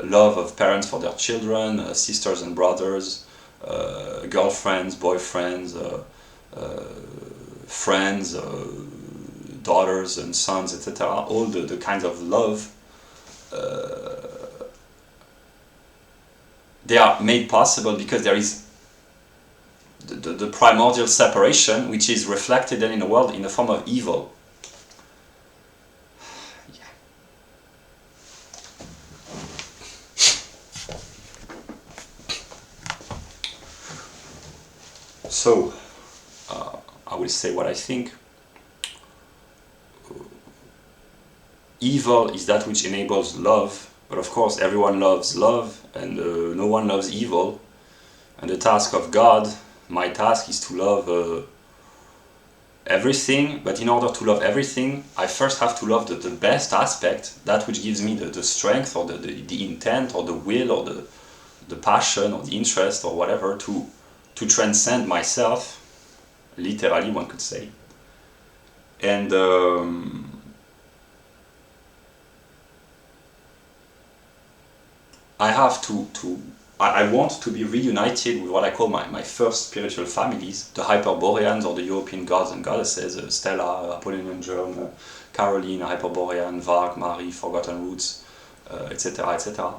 love of parents for their children, sisters and brothers, girlfriends, boyfriends, friends, daughters and sons, etc., all the kinds of love, they are made possible because there is the primordial separation, which is reflected then in the world in the form of evil. So, I will say what I think. Evil is that which enables love, but of course everyone loves love, and no one loves evil. And the task of God, my task, is to love everything, but in order to love everything, I first have to love the best aspect, that which gives me the strength, or the intent, or the will, or the passion, or the interest, or whatever, to transcend myself, literally one could say. And I have I want to be reunited with what I call my first spiritual families, the Hyperboreans, or the European gods and goddesses, Stella, Apollonian Germ, Caroline, Hyperborean, Varg, Marie, Forgotten Roots, etc., etc.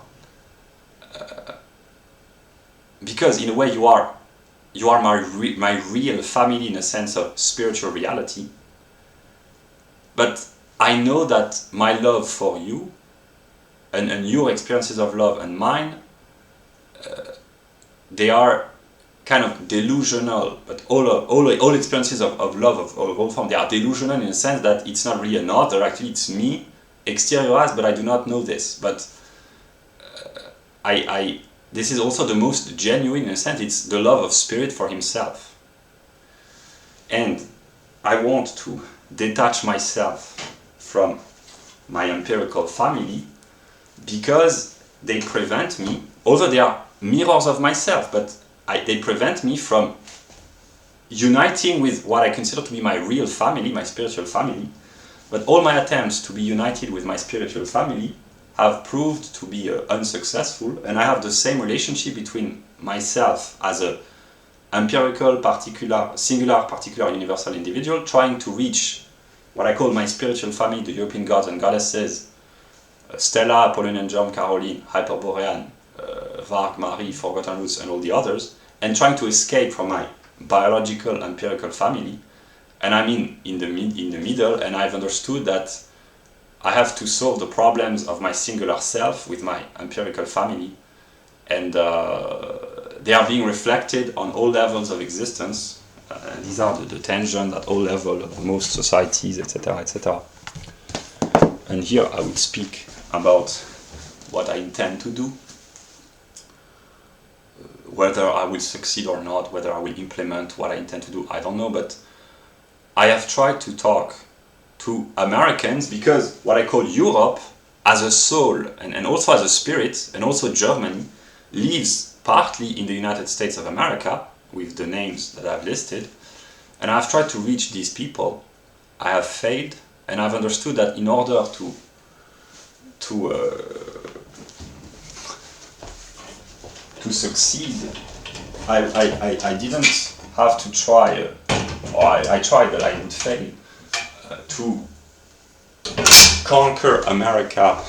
Because in a way you are my real family in a sense of spiritual reality. But I know that my love for you and your experiences of love and mine, they are kind of delusional, but all experiences of love of all forms, they are delusional in the sense that it's not really another, actually it's me, exteriorized, but I do not know this. But this is also the most genuine in a sense. It's the love of spirit for himself. And I want to detach myself from my empirical family because they prevent me, although they are mirrors of myself, but they prevent me from uniting with what I consider to be my real family, my spiritual family. But all my attempts to be united with my spiritual family have proved to be unsuccessful, and I have the same relationship between myself as a empirical, singular, particular, universal individual trying to reach what I call my spiritual family, the European gods and goddesses, Stella, Apollonian Germ, Caroline, Hyperborean, Varg, Marie, Forgotten Roots, and all the others, and trying to escape from my biological, empirical family. And I'm in the middle, and I've understood that I have to solve the problems of my singular self with my empirical family, and they are being reflected on all levels of existence. These are the tensions at all levels of most societies, etc., etc. And here I will speak about what I intend to do, whether I will succeed or not, whether I will implement what I intend to do, I don't know, but I have tried to talk to Americans because what I call Europe as a soul and also as a spirit, and also Germany, lives partly in the United States of America with the names that I've listed, and I've tried to reach these people. I have failed, and I've understood that in order to succeed, I didn't have to try, or I tried, but I would fail, to conquer America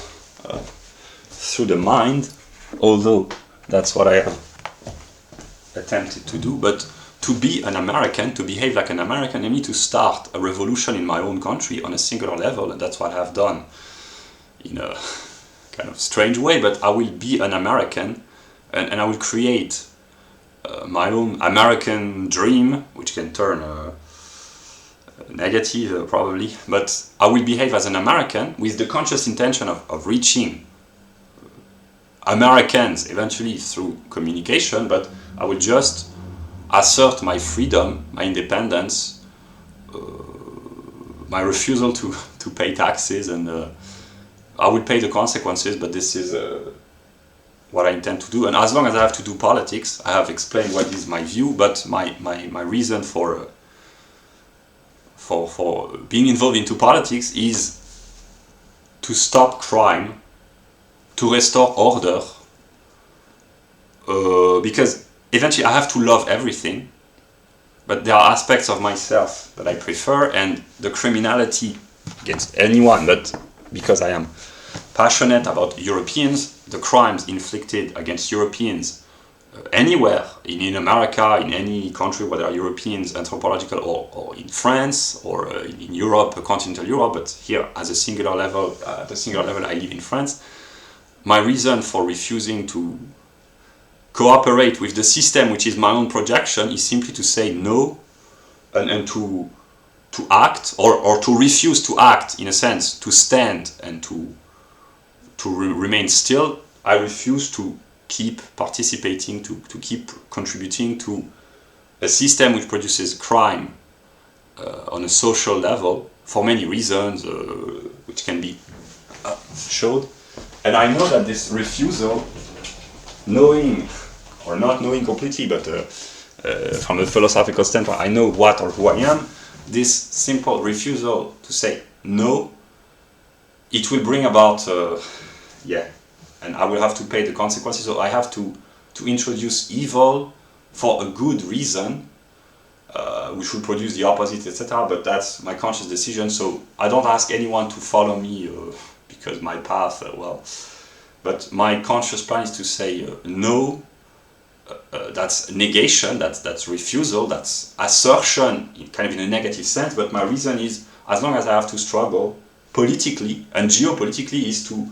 through the mind, although that's what I have attempted to do. But to be an American, to behave like an American, I need to start a revolution in my own country on a singular level, and that's what I've done in a kind of strange way. But I will be an American, and I will create my own American dream, which can turn negative probably, but I will behave as an American with the conscious intention of reaching Americans eventually through communication, but I will just assert my freedom, my independence, my refusal to pay taxes, and I will pay the consequences, but this is what I intend to do. And as long as I have to do politics, I have explained what is my view, but my reason for being involved into politics is to stop crime, to restore order, because eventually I have to love everything, but there are aspects of myself that I prefer, and the criminality against anyone, but because I am passionate about Europeans, the crimes inflicted against Europeans anywhere, in America, in any country where there are Europeans, anthropological, or in France, or in Europe, continental Europe, but here as a singular level, at a singular level I live in France. My reason for refusing to cooperate with the system, which is my own projection, is simply to say no, and to act, or to refuse to act, in a sense, to stand and to remain still. I refuse to keep participating, to keep contributing to a system which produces crime on a social level for many reasons, which can be showed. And I know that this refusal, knowing or not knowing completely, but from a philosophical standpoint, I know what or who I am, this simple refusal to say no, it will bring about and I will have to pay the consequences. So I have to introduce evil for a good reason, which will produce the opposite, etc. But that's my conscious decision. So I don't ask anyone to follow me because my path, but my conscious plan is to say no. That's negation, that's refusal, that's assertion, kind of in a negative sense. But my reason is, as long as I have to struggle politically and geopolitically, is to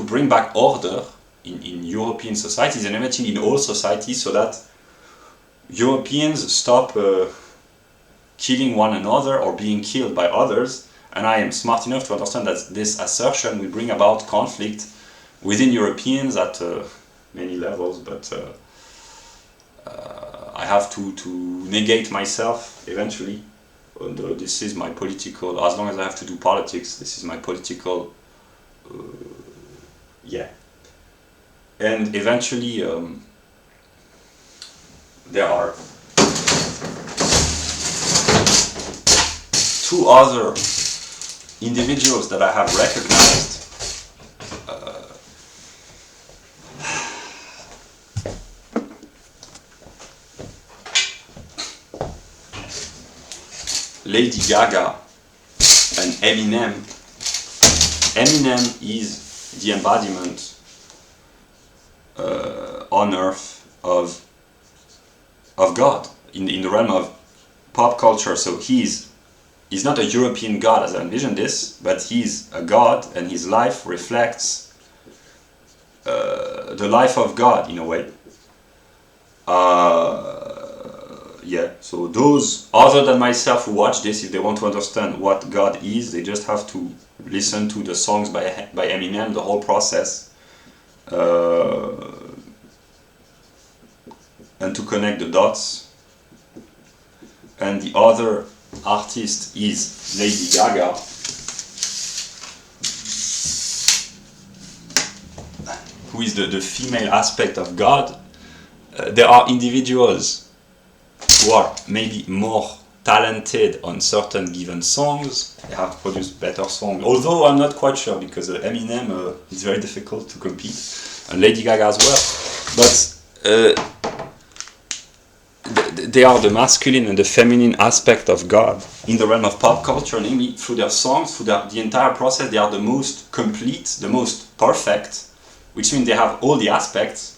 bring back order in European societies and everything in all societies, so that Europeans stop killing one another or being killed by others. And I am smart enough to understand that this assertion will bring about conflict within Europeans at many levels, but I have to negate myself eventually. And, this is my political, as long as I have to do politics, this is my political, yeah. And eventually there are two other individuals that I have recognized. Lady Gaga and Eminem. Eminem is the embodiment on earth of God in the realm of pop culture. So he's not a European God as I envision this, but he's a God, and his life reflects the life of God in a way. Yeah, so those other than myself who watch this, if they want to understand what God is, they just have to listen to the songs by Eminem, the whole process, and to connect the dots. And the other artist is Lady Gaga, who is the female aspect of God. There are individuals who are maybe more talented on certain given songs. They have produced better songs, although I'm not quite sure, because Eminem is very difficult to compete, and Lady Gaga as well. But they are the masculine and the feminine aspect of God in the realm of pop culture, namely through their songs, through the entire process. They are the most complete, the most perfect, which means they have all the aspects,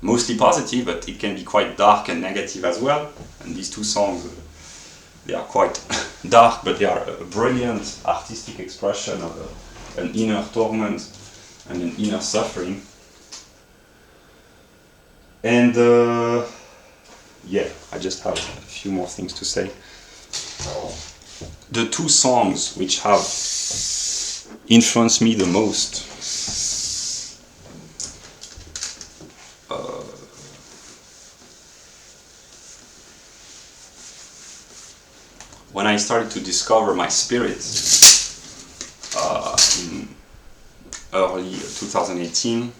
mostly positive, but it can be quite dark and negative as well. And these two songs, they are quite dark, but they are a brilliant artistic expression of an inner torment and an inner suffering. And yeah, I just have a few more things to say. The two songs which have influenced me the most, when I started to discover my spirit in early 2018,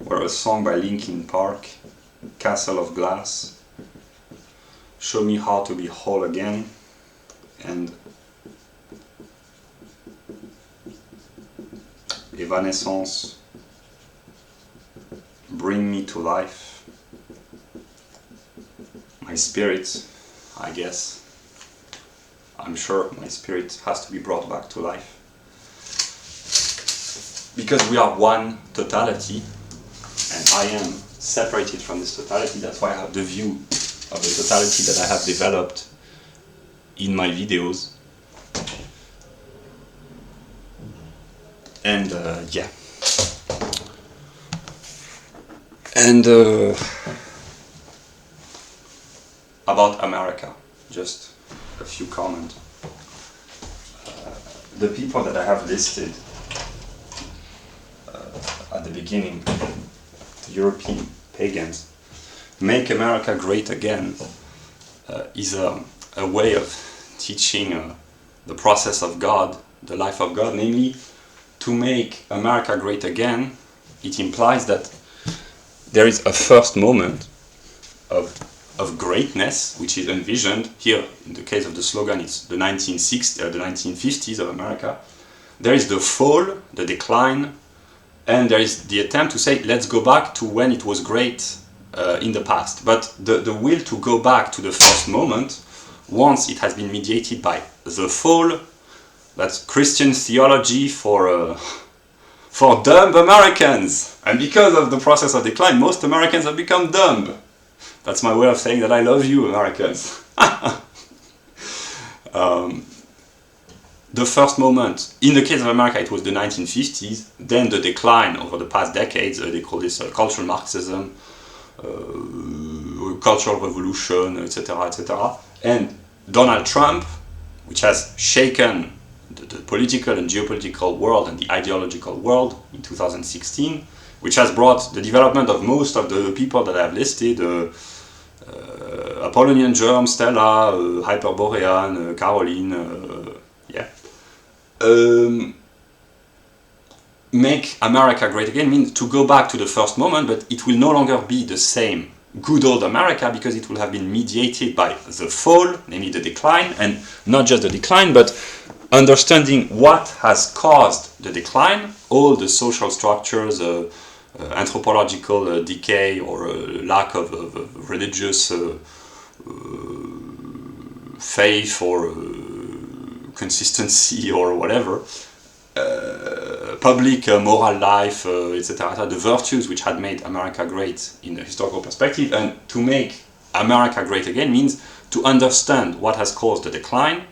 were a song by Linkin Park, Castle of Glass, Show Me How to Be Whole Again, and Evanescence, Bring Me to Life. My spirit, I guess, I'm sure my spirit has to be brought back to life. Because we are one totality, and I am separated from this totality. That's why I have the view of the totality that I have developed in my videos. And yeah. And about America, just a few comments. The people that I have listed at the beginning, the European pagans, Make America Great Again is a way of teaching the process of God, the life of God, namely, to make America great again. It implies that there is a first moment of greatness, which is envisioned here. In the case of the slogan, it's the 1950s of America. There is the fall, the decline, and there is the attempt to say, let's go back to when it was great in the past. But the will to go back to the first moment, once it has been mediated by the fall, that's Christian theology for dumb Americans. And because of the process of decline, most Americans have become dumb. That's my way of saying that I love you, Americans. The first moment, in the case of America, it was the 1950s, then the decline over the past decades, they call this cultural Marxism, cultural revolution, etc., etc. And Donald Trump, which has shaken the political and geopolitical world and the ideological world in 2016, which has brought the development of most of the people that I have listed, Apollonian Germ, Stella, Hyperborean, Caroline, make America great again means to go back to the first moment, but it will no longer be the same good old America, because it will have been mediated by the fall, namely the decline, and not just the decline, but understanding what has caused the decline, all the social structures, anthropological decay, or lack of religious faith or consistency or whatever, public moral life, etc., the virtues which had made America great in a historical perspective. And to make America great again means to understand what has caused the decline,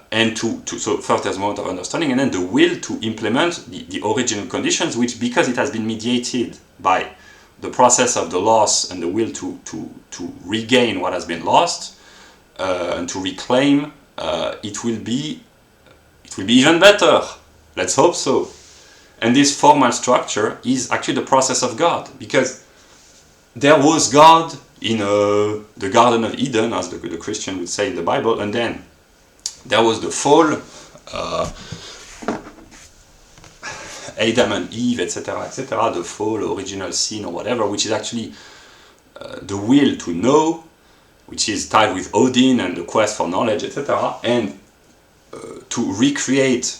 and so first there's a moment of understanding, and then the will to implement the original conditions, which, because it has been mediated by the process of the loss and the will to regain what has been lost, and to reclaim, it will be even better. Let's hope so. And this formal structure is actually the process of God, because there was God in the Garden of Eden, as the Christian would say in the Bible, and then there was the fall, Adam and Eve, etc., etc., the fall, original sin, or whatever, which is actually the will to know, which is tied with Odin and the quest for knowledge, etc., and to recreate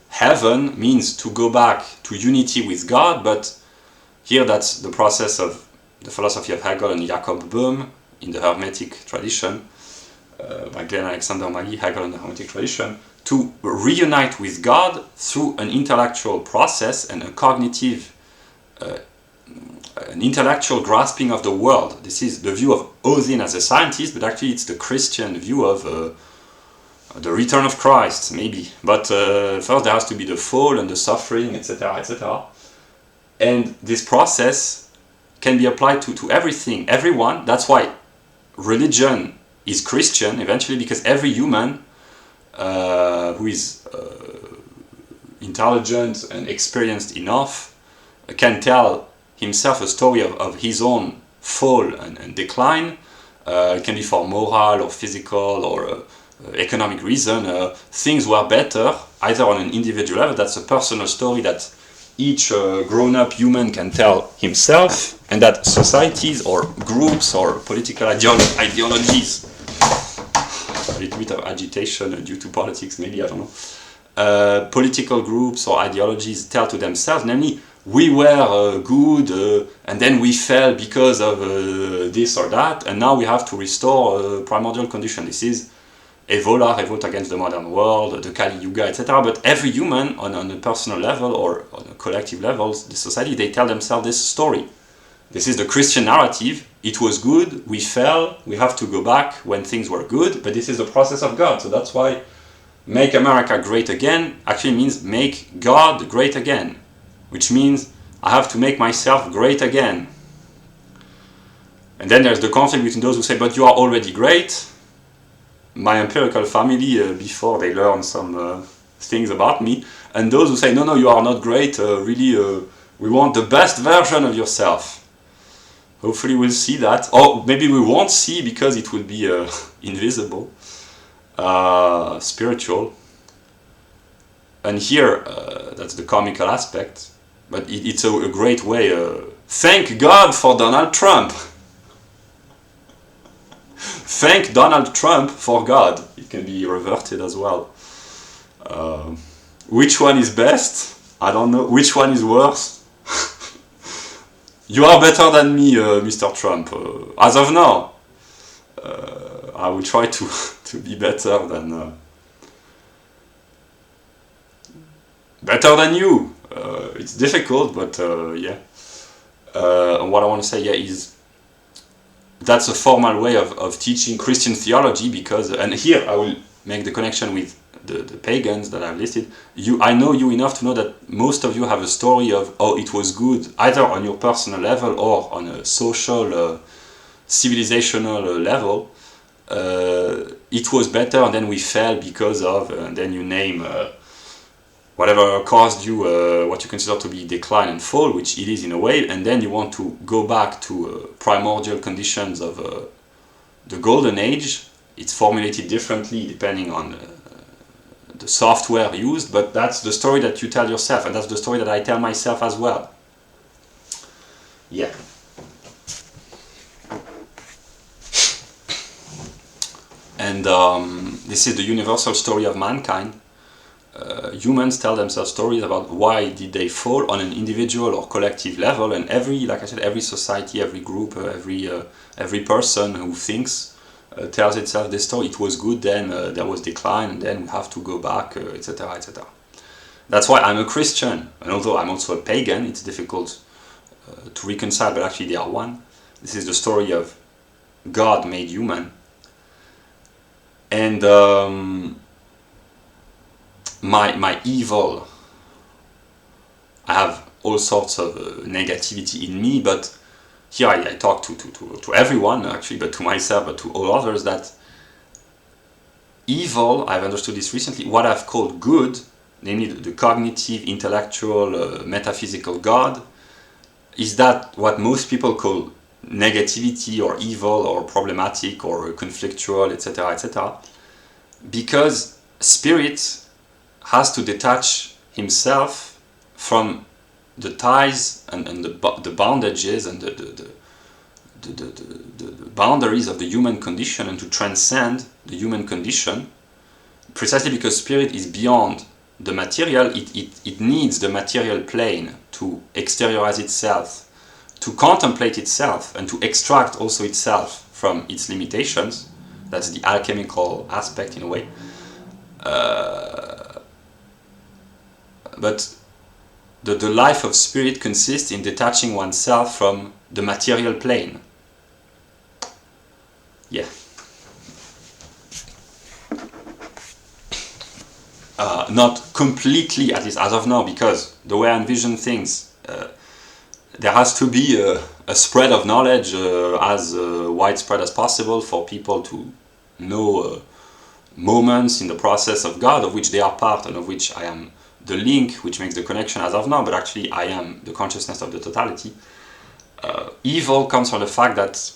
heaven means to go back to unity with God. But here that's the process of the philosophy of Hegel and Jacob Böhm in the Hermetic tradition, by Glenn Alexander Magee, Hegel and the Hermetic tradition, to reunite with God through an intellectual process and a cognitive, an intellectual grasping of the world. This is the view of Odin as a scientist, but actually it's the Christian view of the return of Christ, maybe. But first there has to be the fall and the suffering, etc., etc. And this process can be applied to everything, everyone. That's why religion is Christian eventually, because every human who is intelligent and experienced enough can tell himself a story of his own fall and decline. It can be for moral or physical or economic reason. Things were better either on an individual level, that's a personal story that each grown-up human can tell himself, and that societies or groups or political ideologies, a little bit of agitation due to politics maybe, I don't know, political groups or ideologies tell to themselves, namely, we were good and then we fell because of this or that, and now we have to restore primordial condition. This is Evola, Revolt Against the Modern World, the Kali Yuga, etc. But every human, on a personal level or on a collective level, the society, they tell themselves this story. This is the Christian narrative. It was good, we fell, we have to go back when things were good, but this is the process of God. So that's why make America great again actually means make God great again, which means I have to make myself great again. And then there's the conflict between those who say, but you are already great. My empirical family, before they learn some things about me, and those who say, no, you are not great, really, we want the best version of yourself. Hopefully we'll see that, or maybe we won't see because it will be invisible, spiritual. And here, that's the comical aspect, but it's a great way. Thank God for Donald Trump. Thank Donald Trump for God. It can be reverted as well. Which one is best? I don't know. Which one is worse? You are better than me, Mr. Trump. As of now, I will try to be better than you. It's difficult, but yeah. And what I want to say, is that's a formal way of teaching Christian theology, because, and here I will make the connection with the pagans that I've listed, I know you enough to know that most of you have a story of, oh, it was good, either on your personal level or on a social, civilizational level. It was better, and then we fell because of, and then you name whatever caused you what you consider to be decline and fall, which it is in a way, and then you want to go back to primordial conditions of the golden age. It's formulated differently depending on the software used, but that's the story that you tell yourself, and that's the story that I tell myself as well. Yeah. And this is the universal story of mankind. Humans tell themselves stories about why did they fall on an individual or collective level, and like I said, every society, every group, every person who thinks tells itself this story. It was good, then there was decline, and then we have to go back, etc., etc. That's why I'm a Christian, and although I'm also a pagan, it's difficult to reconcile, but actually they are one. This is the story of God made human, and my evil, I have all sorts of negativity in me, but here I talk to everyone actually, but to myself, but to all others, that evil, I've understood this recently, what I've called good, namely the cognitive, intellectual, metaphysical God, is that what most people call negativity or evil or problematic or conflictual, etc., etc., because spirit has to detach himself from the ties and the bondages and the boundaries of the human condition, and to transcend the human condition, precisely because spirit is beyond the material. It needs the material plane to exteriorize itself, to contemplate itself, and to extract also itself from its limitations. That's the alchemical aspect in a way. But the life of spirit consists in detaching oneself from the material plane. Yeah. Not completely, at least as of now, because the way I envision things, there has to be a spread of knowledge as widespread as possible for people to know moments in the process of God, of which they are part and of which I am the link which makes the connection as of now, but actually I am the consciousness of the totality. Evil comes from the fact that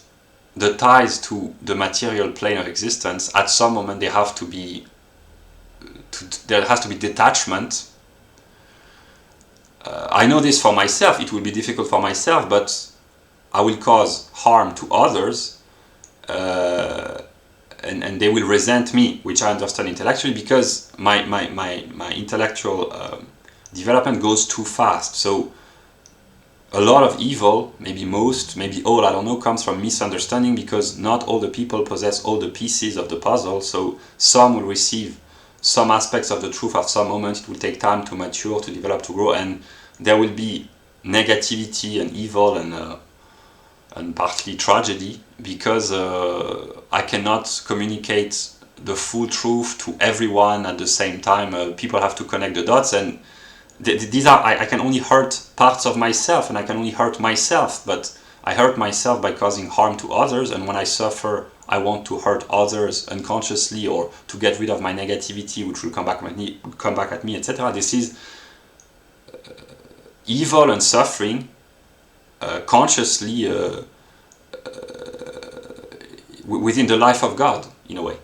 the ties to the material plane of existence, at some moment they have to be, there has to be detachment. I know this for myself, it will be difficult for myself, but I will cause harm to others, and they will resent me, which I understand intellectually, because my intellectual development goes too fast. So a lot of evil, maybe most, maybe all, I don't know, comes from misunderstanding, because not all the people possess all the pieces of the puzzle. So some will receive some aspects of the truth at some moment. It will take time to mature, to develop, to grow, and there will be negativity and evil and partly tragedy, because I cannot communicate the full truth to everyone at the same time. People have to connect the dots, and these are, I can only hurt parts of myself, and I can only hurt myself, but I hurt myself by causing harm to others, and when I suffer, I want to hurt others unconsciously, or to get rid of my negativity, which will come back at me, etc. This is evil and suffering consciously within the life of God, in a way.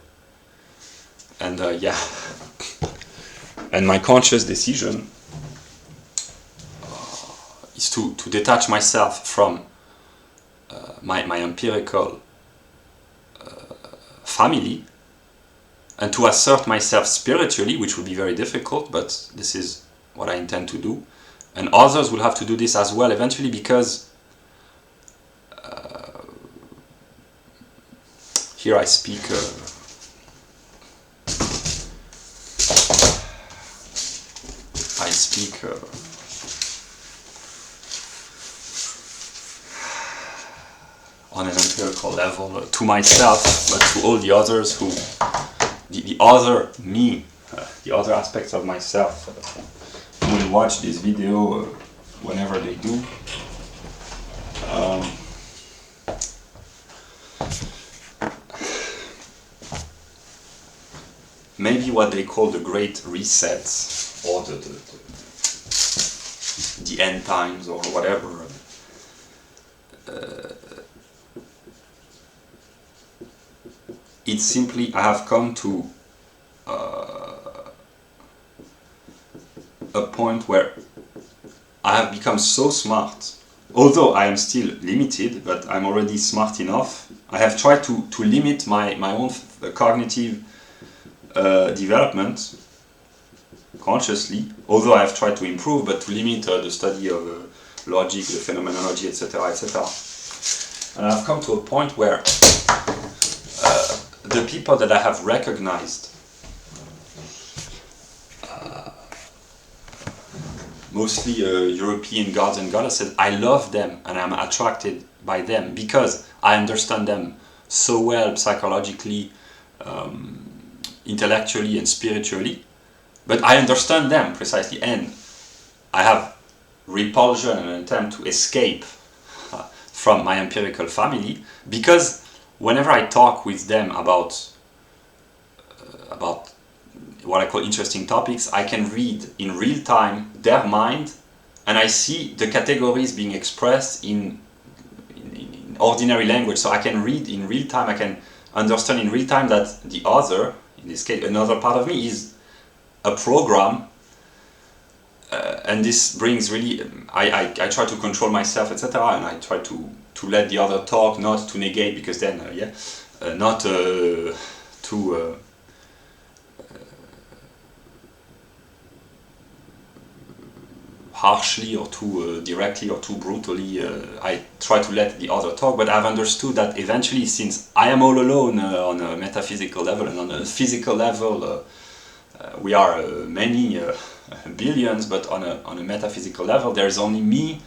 And yeah, and my conscious decision is to detach myself from my empirical family, and to assert myself spiritually, which will be very difficult, but this is what I intend to do. And others will have to do this as well eventually, because here I speak on an empirical level to myself, but to all the others who, the other me, the other aspects of myself will watch this video whenever they do. Maybe what they call the Great Resets, or the end times, or whatever. It's simply, I have come to a point where I have become so smart, although I am still limited, but I'm already smart enough. I have tried to limit my own cognitive development consciously, although I have tried to improve, but to limit the study of logic, the phenomenology, etc., etc. And I've come to a point where the people that I have recognized, mostly European gods and goddesses, I love them and I'm attracted by them because I understand them so well psychologically, intellectually and spiritually, but I understand them precisely, and I have repulsion and an attempt to escape from my empirical family, because whenever I talk with them about what I call interesting topics, I can read in real time their mind, and I see the categories being expressed in ordinary language. So I can read in real time, I can understand in real time that the other, in this case another part of me, is a program, and this brings really, I try to control myself, etc., and I try to let the other talk, not to negate, because then not to harshly or too directly or too brutally, I try to let the other talk, but I've understood that eventually, since I am all alone on a metaphysical level and on a physical level, we are many billions, but on a metaphysical level there is only me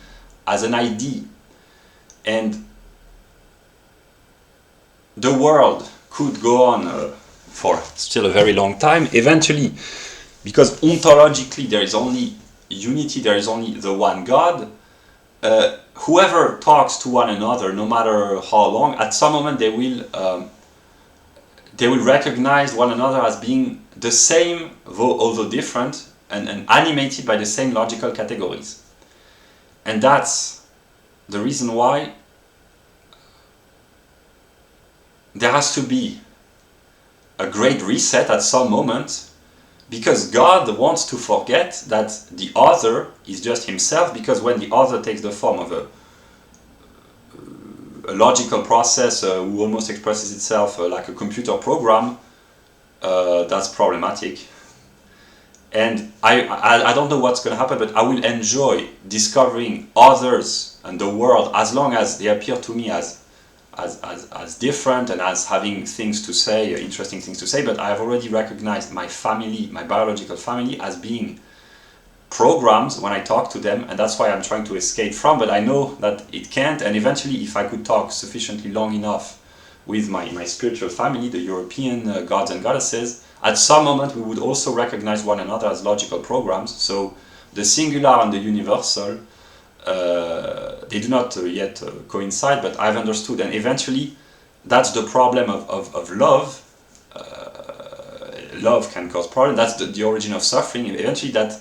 as an ID, and the world could go on for still a very long time eventually, because ontologically there is only unity, there is only the one God. Whoever talks to one another, no matter how long, at some moment they will recognize one another as being the same, although different, and animated by the same logical categories. And that's the reason why there has to be a great reset at some moment, because God wants to forget that the other is just himself, because when the other takes the form of a logical process who almost expresses itself like a computer program, that's problematic. And I don't know what's going to happen, but I will enjoy discovering others and the world as long as they appear to me as different and as having things to say, interesting things to say. But I have already recognized my family, my biological family, as being programs when I talk to them, and that's why I'm trying to escape from, but I know that it can't. And eventually, if I could talk sufficiently long enough with my spiritual family, the European gods and goddesses, at some moment we would also recognize one another as logical programs. So the singular and the universal, they do not yet coincide, but I've understood, and eventually that's the problem of love. Love can cause problems, that's the origin of suffering, and eventually that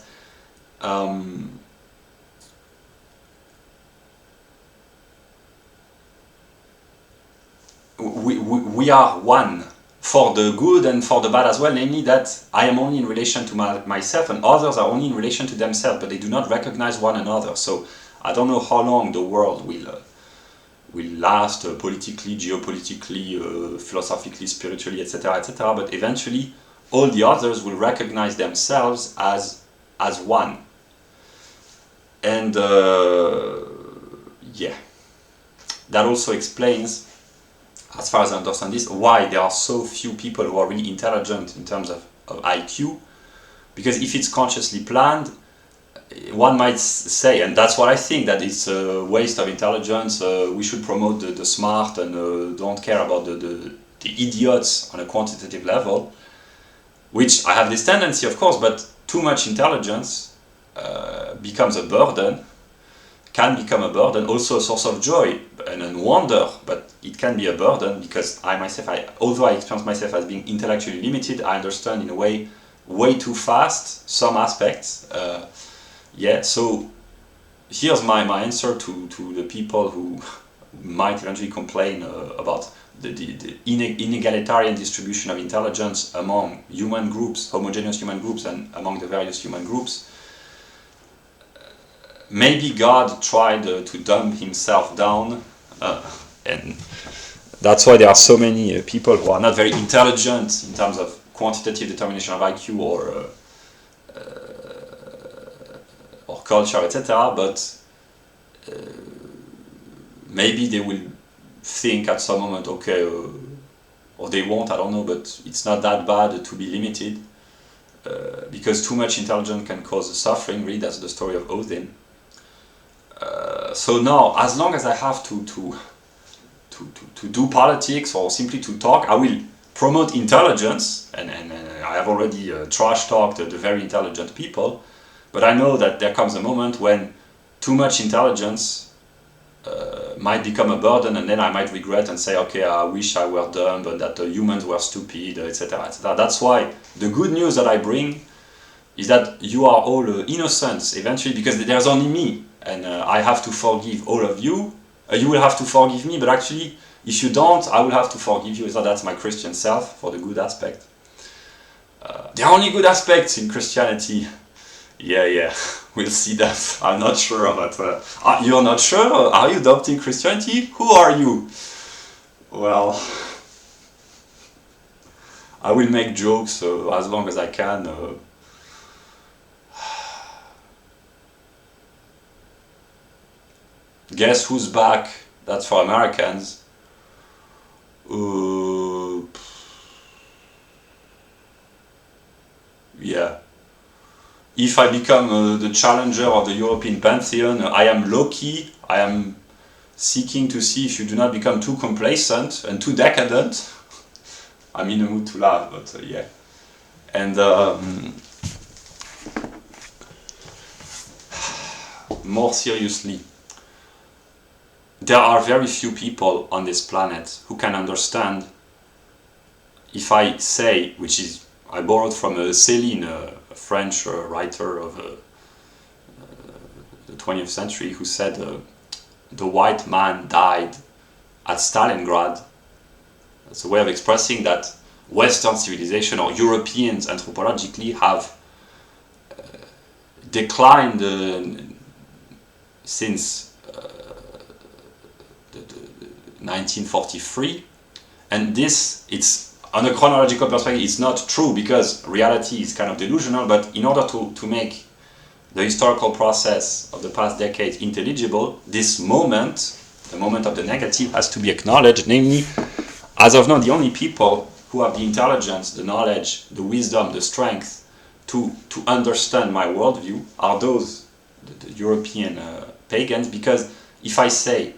we are one, for the good and for the bad as well, namely that I am only in relation to myself and others are only in relation to themselves, but they do not recognize one another. So I don't know how long the world will last, politically, geopolitically, philosophically, spiritually, etc., etc., but eventually all the others will recognize themselves as one. And yeah, that also explains, as far as I understand this, why there are so few people who are really intelligent in terms of IQ, because if it's consciously planned, one might say, and that's what I think, that it's a waste of intelligence, we should promote the smart and don't care about the idiots on a quantitative level. which I have this tendency, of course, but too much intelligence becomes a burden, can become a burden, also a source of joy and a wonder, but it can be a burden because I myself, although I experience myself as being intellectually limited, I understand in a way too fast some aspects. So here's my answer to the people who might eventually complain about the inegalitarian distribution of intelligence among human groups, homogeneous human groups, and among the various human groups. Maybe God tried to dumb himself down, and that's why there are so many people who are not very intelligent in terms of quantitative determination of IQ or culture, etc. But maybe they will think at some moment, okay, or they won't, I don't know, but it's not that bad to be limited, because too much intelligence can cause suffering. Really, that's the story of Odin. So now, as long as I have to do politics or simply to talk, I will promote intelligence, and I have already trash talked the very intelligent people, but I know that there comes a moment when too much intelligence might become a burden, and then I might regret and say, okay, I wish I were dumb, and that humans were stupid, etc., etc. That's why the good news that I bring is that you are all innocents eventually, because there's only me, and I have to forgive all of you. You will have to forgive me, but actually, if you don't, I will have to forgive you. So that's my Christian self for the good aspect. There are only good aspects in Christianity. Yeah, we'll see that. I'm not sure, but you're not sure? Are you adopting Christianity? Who are you? Well, I will make jokes as long as I can. Guess who's back? That's for Americans. Yeah. If I become the challenger of the European pantheon, I am Loki. I am seeking to see if you do not become too complacent and too decadent. I'm in a mood to laugh, but yeah. And more seriously, there are very few people on this planet who can understand if I say, which is, I borrowed from Céline, a French writer of the 20th century, who said the white man died at Stalingrad. It's a way of expressing that Western civilization, or Europeans anthropologically, have declined since 1943, and this, it's on a chronological perspective, it's not true because reality is kind of delusional, but in order to make the historical process of the past decades intelligible, this moment, the moment of the negative, has to be acknowledged. Namely, as of now, the only people who have the intelligence, the knowledge, the wisdom, the strength to understand my worldview are those, the European pagans, because if I say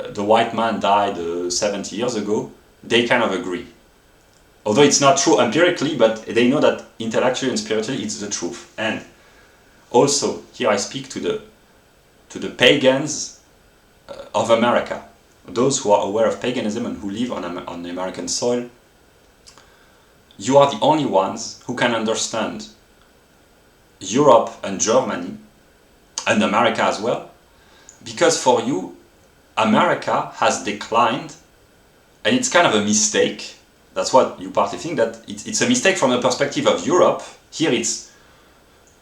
the white man died 70 years ago, they kind of agree. Although it's not true empirically, but they know that intellectually and spiritually it's the truth. And also, here I speak to the pagans of America, those who are aware of paganism and who live on American soil. You are the only ones who can understand Europe and Germany, and America as well, because for you, America has declined, and it's kind of a mistake. That's what you partly think, that it's a mistake from the perspective of Europe. Here it's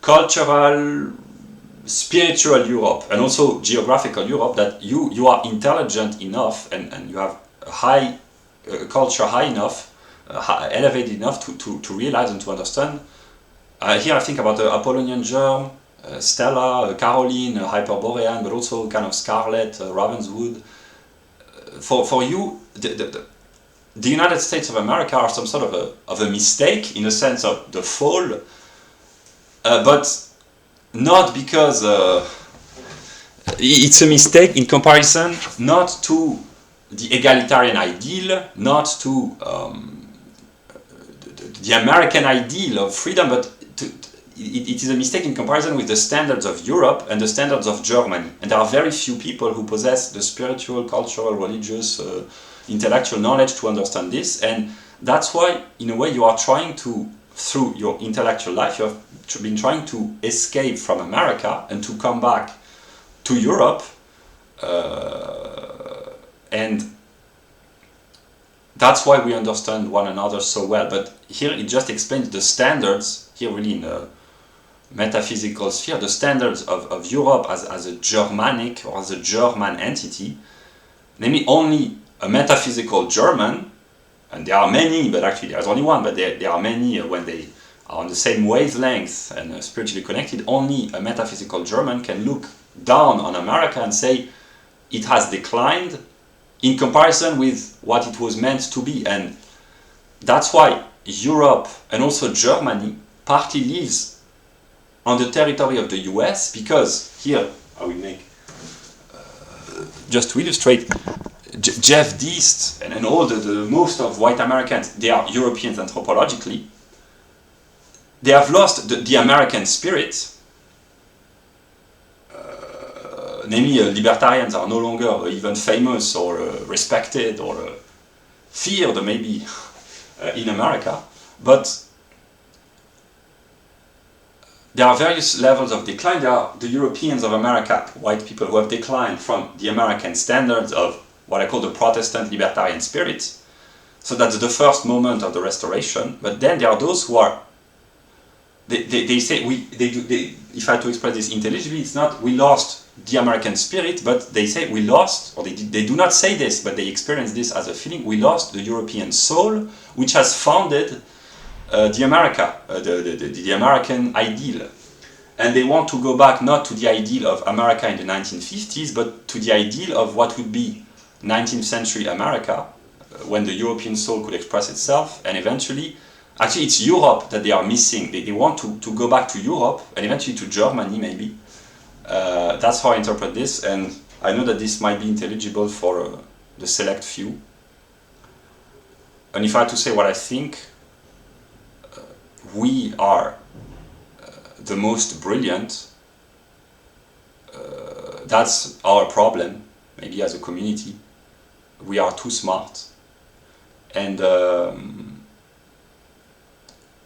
cultural, spiritual Europe, and also geographical Europe, that you are intelligent enough and you have a high culture high enough, elevated enough to realize and to understand. Here I think about the Apollonian germ, Stella, Caroline, Hyperborean, but also kind of Scarlet, Ravenswood. For you, the United States of America are some sort of a mistake in the sense of the fall, but not because it's a mistake in comparison not to the egalitarian ideal, not to the American ideal of freedom, but it is a mistake in comparison with the standards of Europe and the standards of Germany. And there are very few people who possess the spiritual, cultural, religious, intellectual knowledge to understand this. And that's why, in a way, you are trying to, through your intellectual life, you have been trying to escape from America and to come back to Europe. And that's why we understand one another so well. But here it just explains the standards, here really in a metaphysical sphere, the standards of Europe as a Germanic or as a German entity, namely only a metaphysical German, and there are many, but actually there's only one, but there are many when they are on the same wavelength and spiritually connected, only a metaphysical German can look down on America and say it has declined in comparison with what it was meant to be. And that's why Europe and also Germany partly lives on the territory of the US, because here I will make, just to illustrate, Jeff Deist and all the most of white Americans, they are Europeans anthropologically. They have lost the American spirit. Namely, libertarians are no longer even famous or respected or feared, maybe, in America. But there are various levels of decline. There are the Europeans of America, white people, who have declined from the American standards of what I call the Protestant libertarian spirit. So that's the first moment of the Restoration. But then there are those who are, they say, if I had to express this intelligibly, it's not we lost the American spirit, but they say we lost, or they do not say this, but they experience this as a feeling, we lost the European soul, which has founded the American ideal. And they want to go back not to the ideal of America in the 1950s, but to the ideal of what would be 19th century America, when the European soul could express itself, and eventually, actually it's Europe that they are missing. They want to go back to Europe, and eventually to Germany maybe. That's how I interpret this, and I know that this might be intelligible for the select few. And if I had to say what I think, we are the most brilliant. That's our problem, maybe as a community. We are too smart. And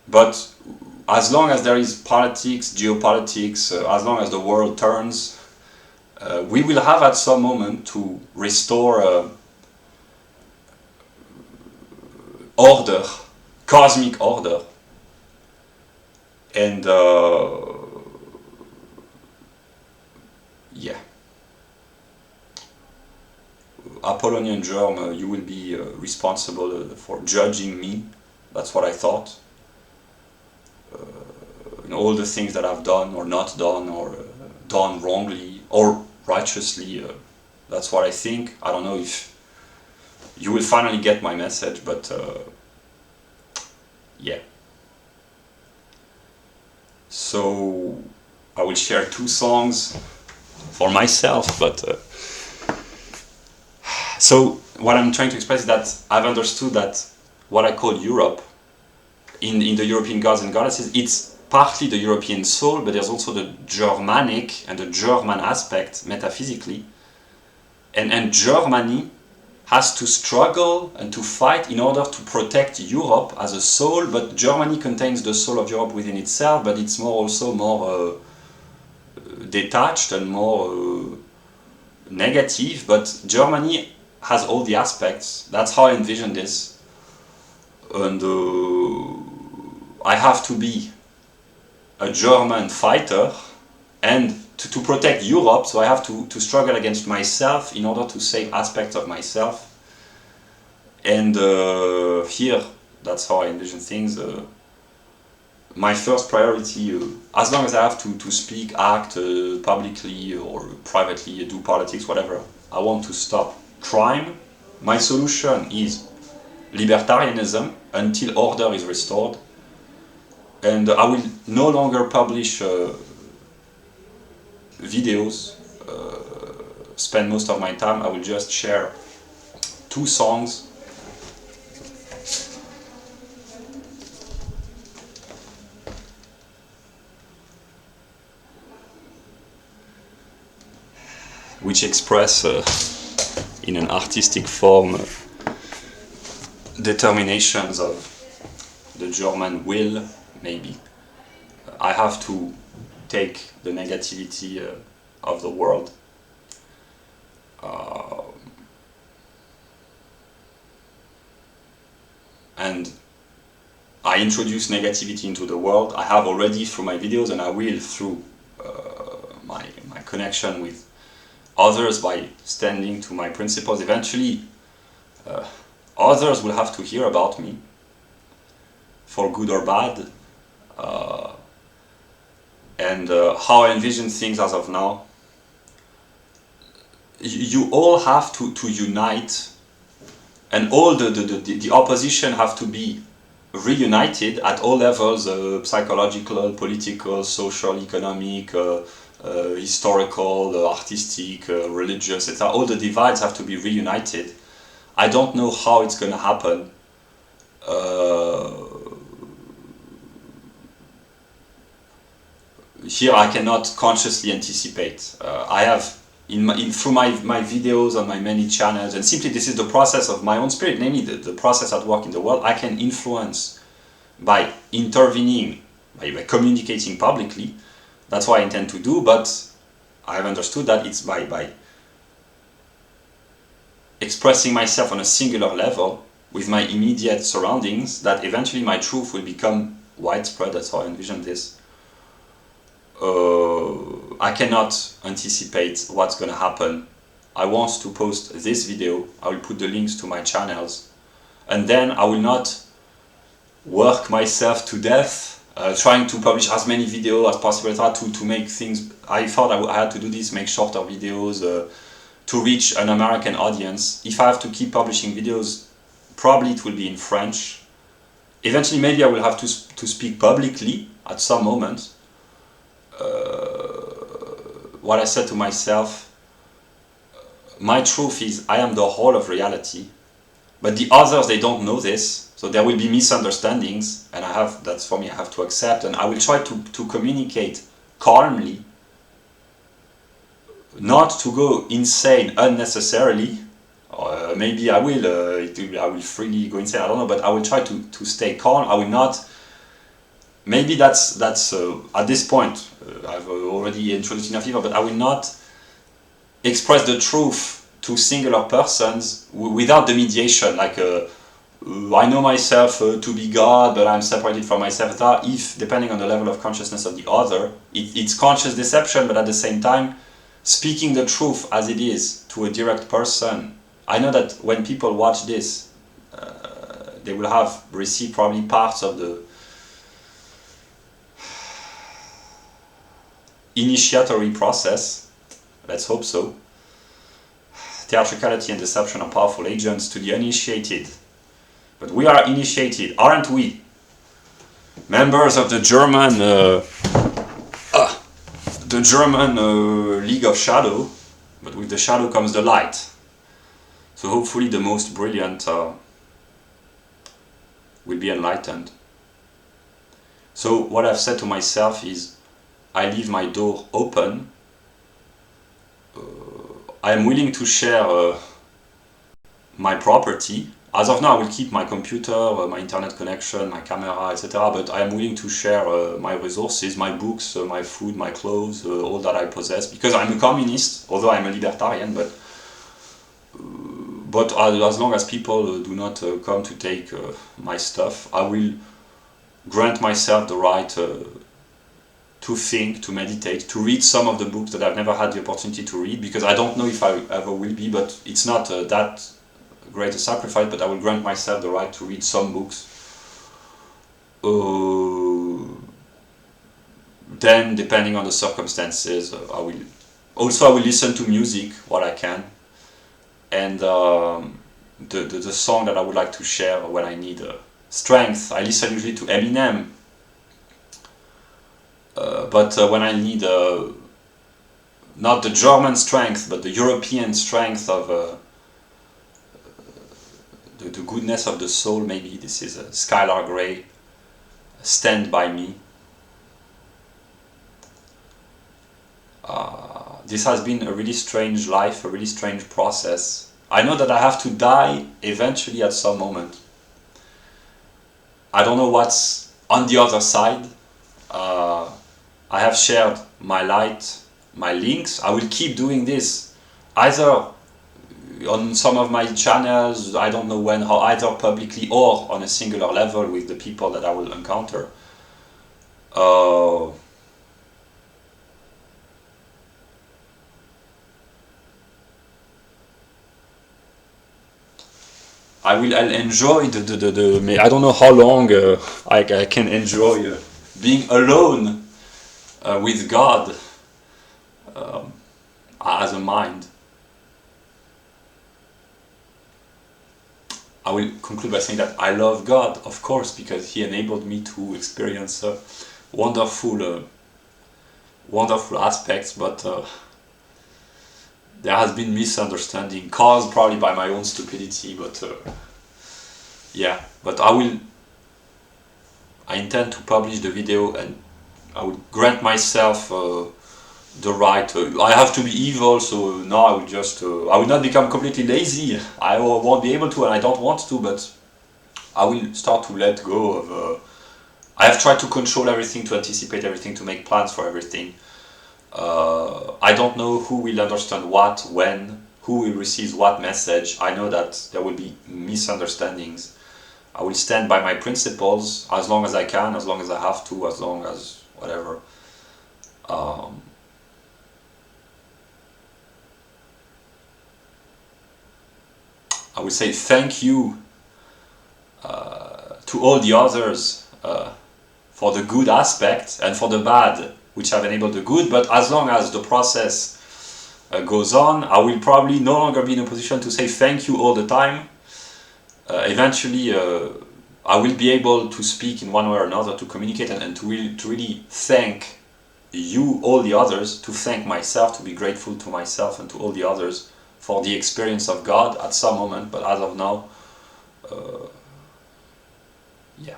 but as long as there is politics, geopolitics, as long as the world turns, we will have at some moment to restore order, cosmic order. And yeah. Apollonian Germ, you will be responsible for judging me. That's what I thought. All the things that I've done or not done, or done wrongly or righteously, that's what I think. I don't know if you will finally get my message, but yeah. So I will share 2 songs for myself, but so what I'm trying to express is that I've understood that what I call Europe in the European gods and goddesses, it's partly the European soul, but there's also the Germanic and the German aspect metaphysically. And Germany has to struggle and to fight in order to protect Europe as a soul, but Germany contains the soul of Europe within itself, but it's also more detached and more negative, but Germany has all the aspects. That's how I envision this. And I have to be a German fighter and to protect Europe, so I have to struggle against myself in order to save aspects of myself. And here, that's how I envision things. My first priority, as long as I have to speak, act publicly or privately, do politics, whatever, I want to stop crime. My solution is libertarianism until order is restored. And I will no longer publish videos, spend most of my time. I will just share 2 songs. which express in an artistic form determinations of the German will, maybe. I have to take the negativity of the world. And I introduce negativity into the world. I have already through my videos, and I will through my connection with others by standing to my principles. Eventually, others will have to hear about me, for good or bad, and how I envision things as of now. You all have to unite, and all the opposition have to be reunited at all levels, psychological, political, social, economic, historical, artistic, religious, etc. All the divides have to be reunited. I don't know how it's going to happen. Here I cannot consciously anticipate. I have through my videos on my many channels, and simply this is the process of my own spirit, namely the process at work in the world. I can influence by intervening, by communicating publicly. That's what I intend to do, but I've understood that it's by expressing myself on a singular level with my immediate surroundings that eventually my truth will become widespread. That's how I envision this. I cannot anticipate what's going to happen. I want to post this video. I will put the links to my channels, and then I will not work myself to death trying to publish as many videos as possible to make things. I thought I had to do this, make shorter videos to reach an American audience. If I have to keep publishing videos, probably it will be in French. Eventually maybe I will have to speak publicly at some moment. What I said to myself, my truth is I am the whole of reality, but the others, they don't know this, so there will be misunderstandings, and that's for me, I have to accept, and I will try to communicate calmly, not to go insane unnecessarily. Maybe I will freely go insane, I don't know, but I will try to stay calm. I will not. Maybe that's at this point, I've already introduced enough people, but I will not express the truth to singular persons without the mediation, like I know myself to be God, but I'm separated from myself. If, depending on the level of consciousness of the other, it's conscious deception, but at the same time, speaking the truth as it is to a direct person. I know that when people watch this, they will have received probably parts of the initiatory process. Let's hope so. Theatricality and deception are powerful agents to the uninitiated. But we are initiated, aren't we? Members of the German League of Shadow, but with the shadow comes the light. So hopefully the most brilliant will be enlightened. So what I've said to myself is, I leave my door open. I am willing to share my property. As of now, I will keep my computer, my internet connection, my camera, etc. But I am willing to share my resources, my books, my food, my clothes, all that I possess, because I'm a communist, although I'm a libertarian. But as long as people do not come to take my stuff, I will grant myself the right to think, to meditate, to read some of the books that I've never had the opportunity to read, because I don't know if I ever will be, but it's not that great a sacrifice, but I will grant myself the right to read some books. Then, depending on the circumstances, I will listen to music, what I can, and the song that I would like to share when I need strength. I listen usually to Eminem, but when I need not the German strength, but the European strength of the goodness of the soul, maybe this is Skylar Grey, Stand By Me. this has been a really strange life, a really strange process. I know that I have to die eventually at some moment. I don't know what's on the other side. I have shared my light, my links. I will keep doing this, either on some of my channels, I don't know when, how, either publicly or on a singular level with the people that I will encounter. I'll enjoy I don't know how long I can enjoy being alone with God as a mind. I will conclude by saying that I love God, of course, because He enabled me to experience wonderful aspects, but there has been misunderstanding caused probably by my own stupidity, but yeah, but I intend to publish the video, and I will grant myself the right. I have to be evil, so now I will just I will not become completely lazy. I won't be able to, and I don't want to, but I will start to let go of I have tried to control everything, to anticipate everything, to make plans for everything. I don't know who will understand what, when, who will receive what message. I know that there will be misunderstandings. I will stand by my principles as long as I can, as long as I have to, as long as whatever. I would say thank you to all the others for the good aspect and for the bad, which have enabled the good, but as long as the process goes on, I will probably no longer be in a position to say thank you all the time. Eventually, I will be able to speak in one way or another, to communicate, and to really thank you, all the others, to thank myself, to be grateful to myself and to all the others for the experience of God at some moment, but as of now, yeah.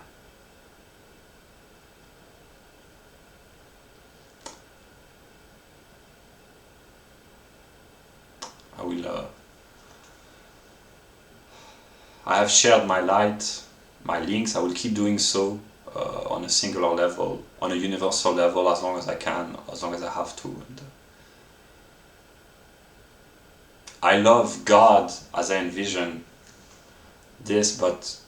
I have shared my light, my links. I will keep doing so on a singular level, on a universal level, as long as I can, as long as I have to. And, I love God as I envision this, but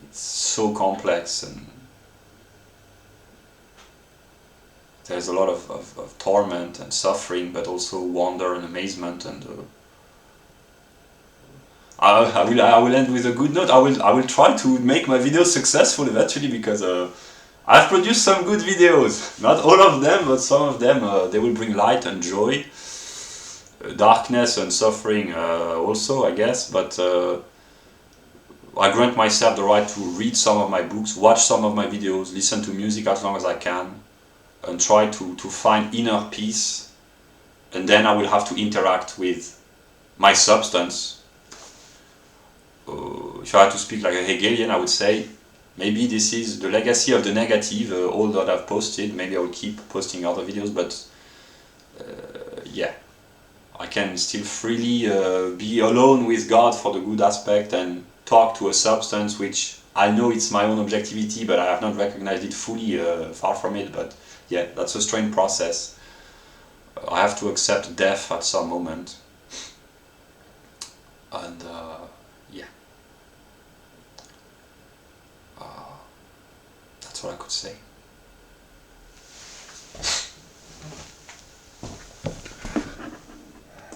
it's so complex, and there's a lot of torment and suffering, but also wonder and amazement. And I will end with a good note. I will try to make my videos successful eventually, because I've produced some good videos. Not all of them, but some of them they will bring light and joy, darkness and suffering also, I guess. But I grant myself the right to read some of my books, watch some of my videos, listen to music as long as I can, and try to find inner peace. And then I will have to interact with my substance. If I had to speak like a Hegelian, I would say maybe this is the legacy of the negative, all that I've posted. Maybe I will keep posting other videos, but yeah, I can still freely be alone with God for the good aspect and talk to a substance which I know it's my own objectivity, but I have not recognized it fully, far from it. But yeah, that's a strange process. I have to accept death at some moment, and yeah, that's what I could say.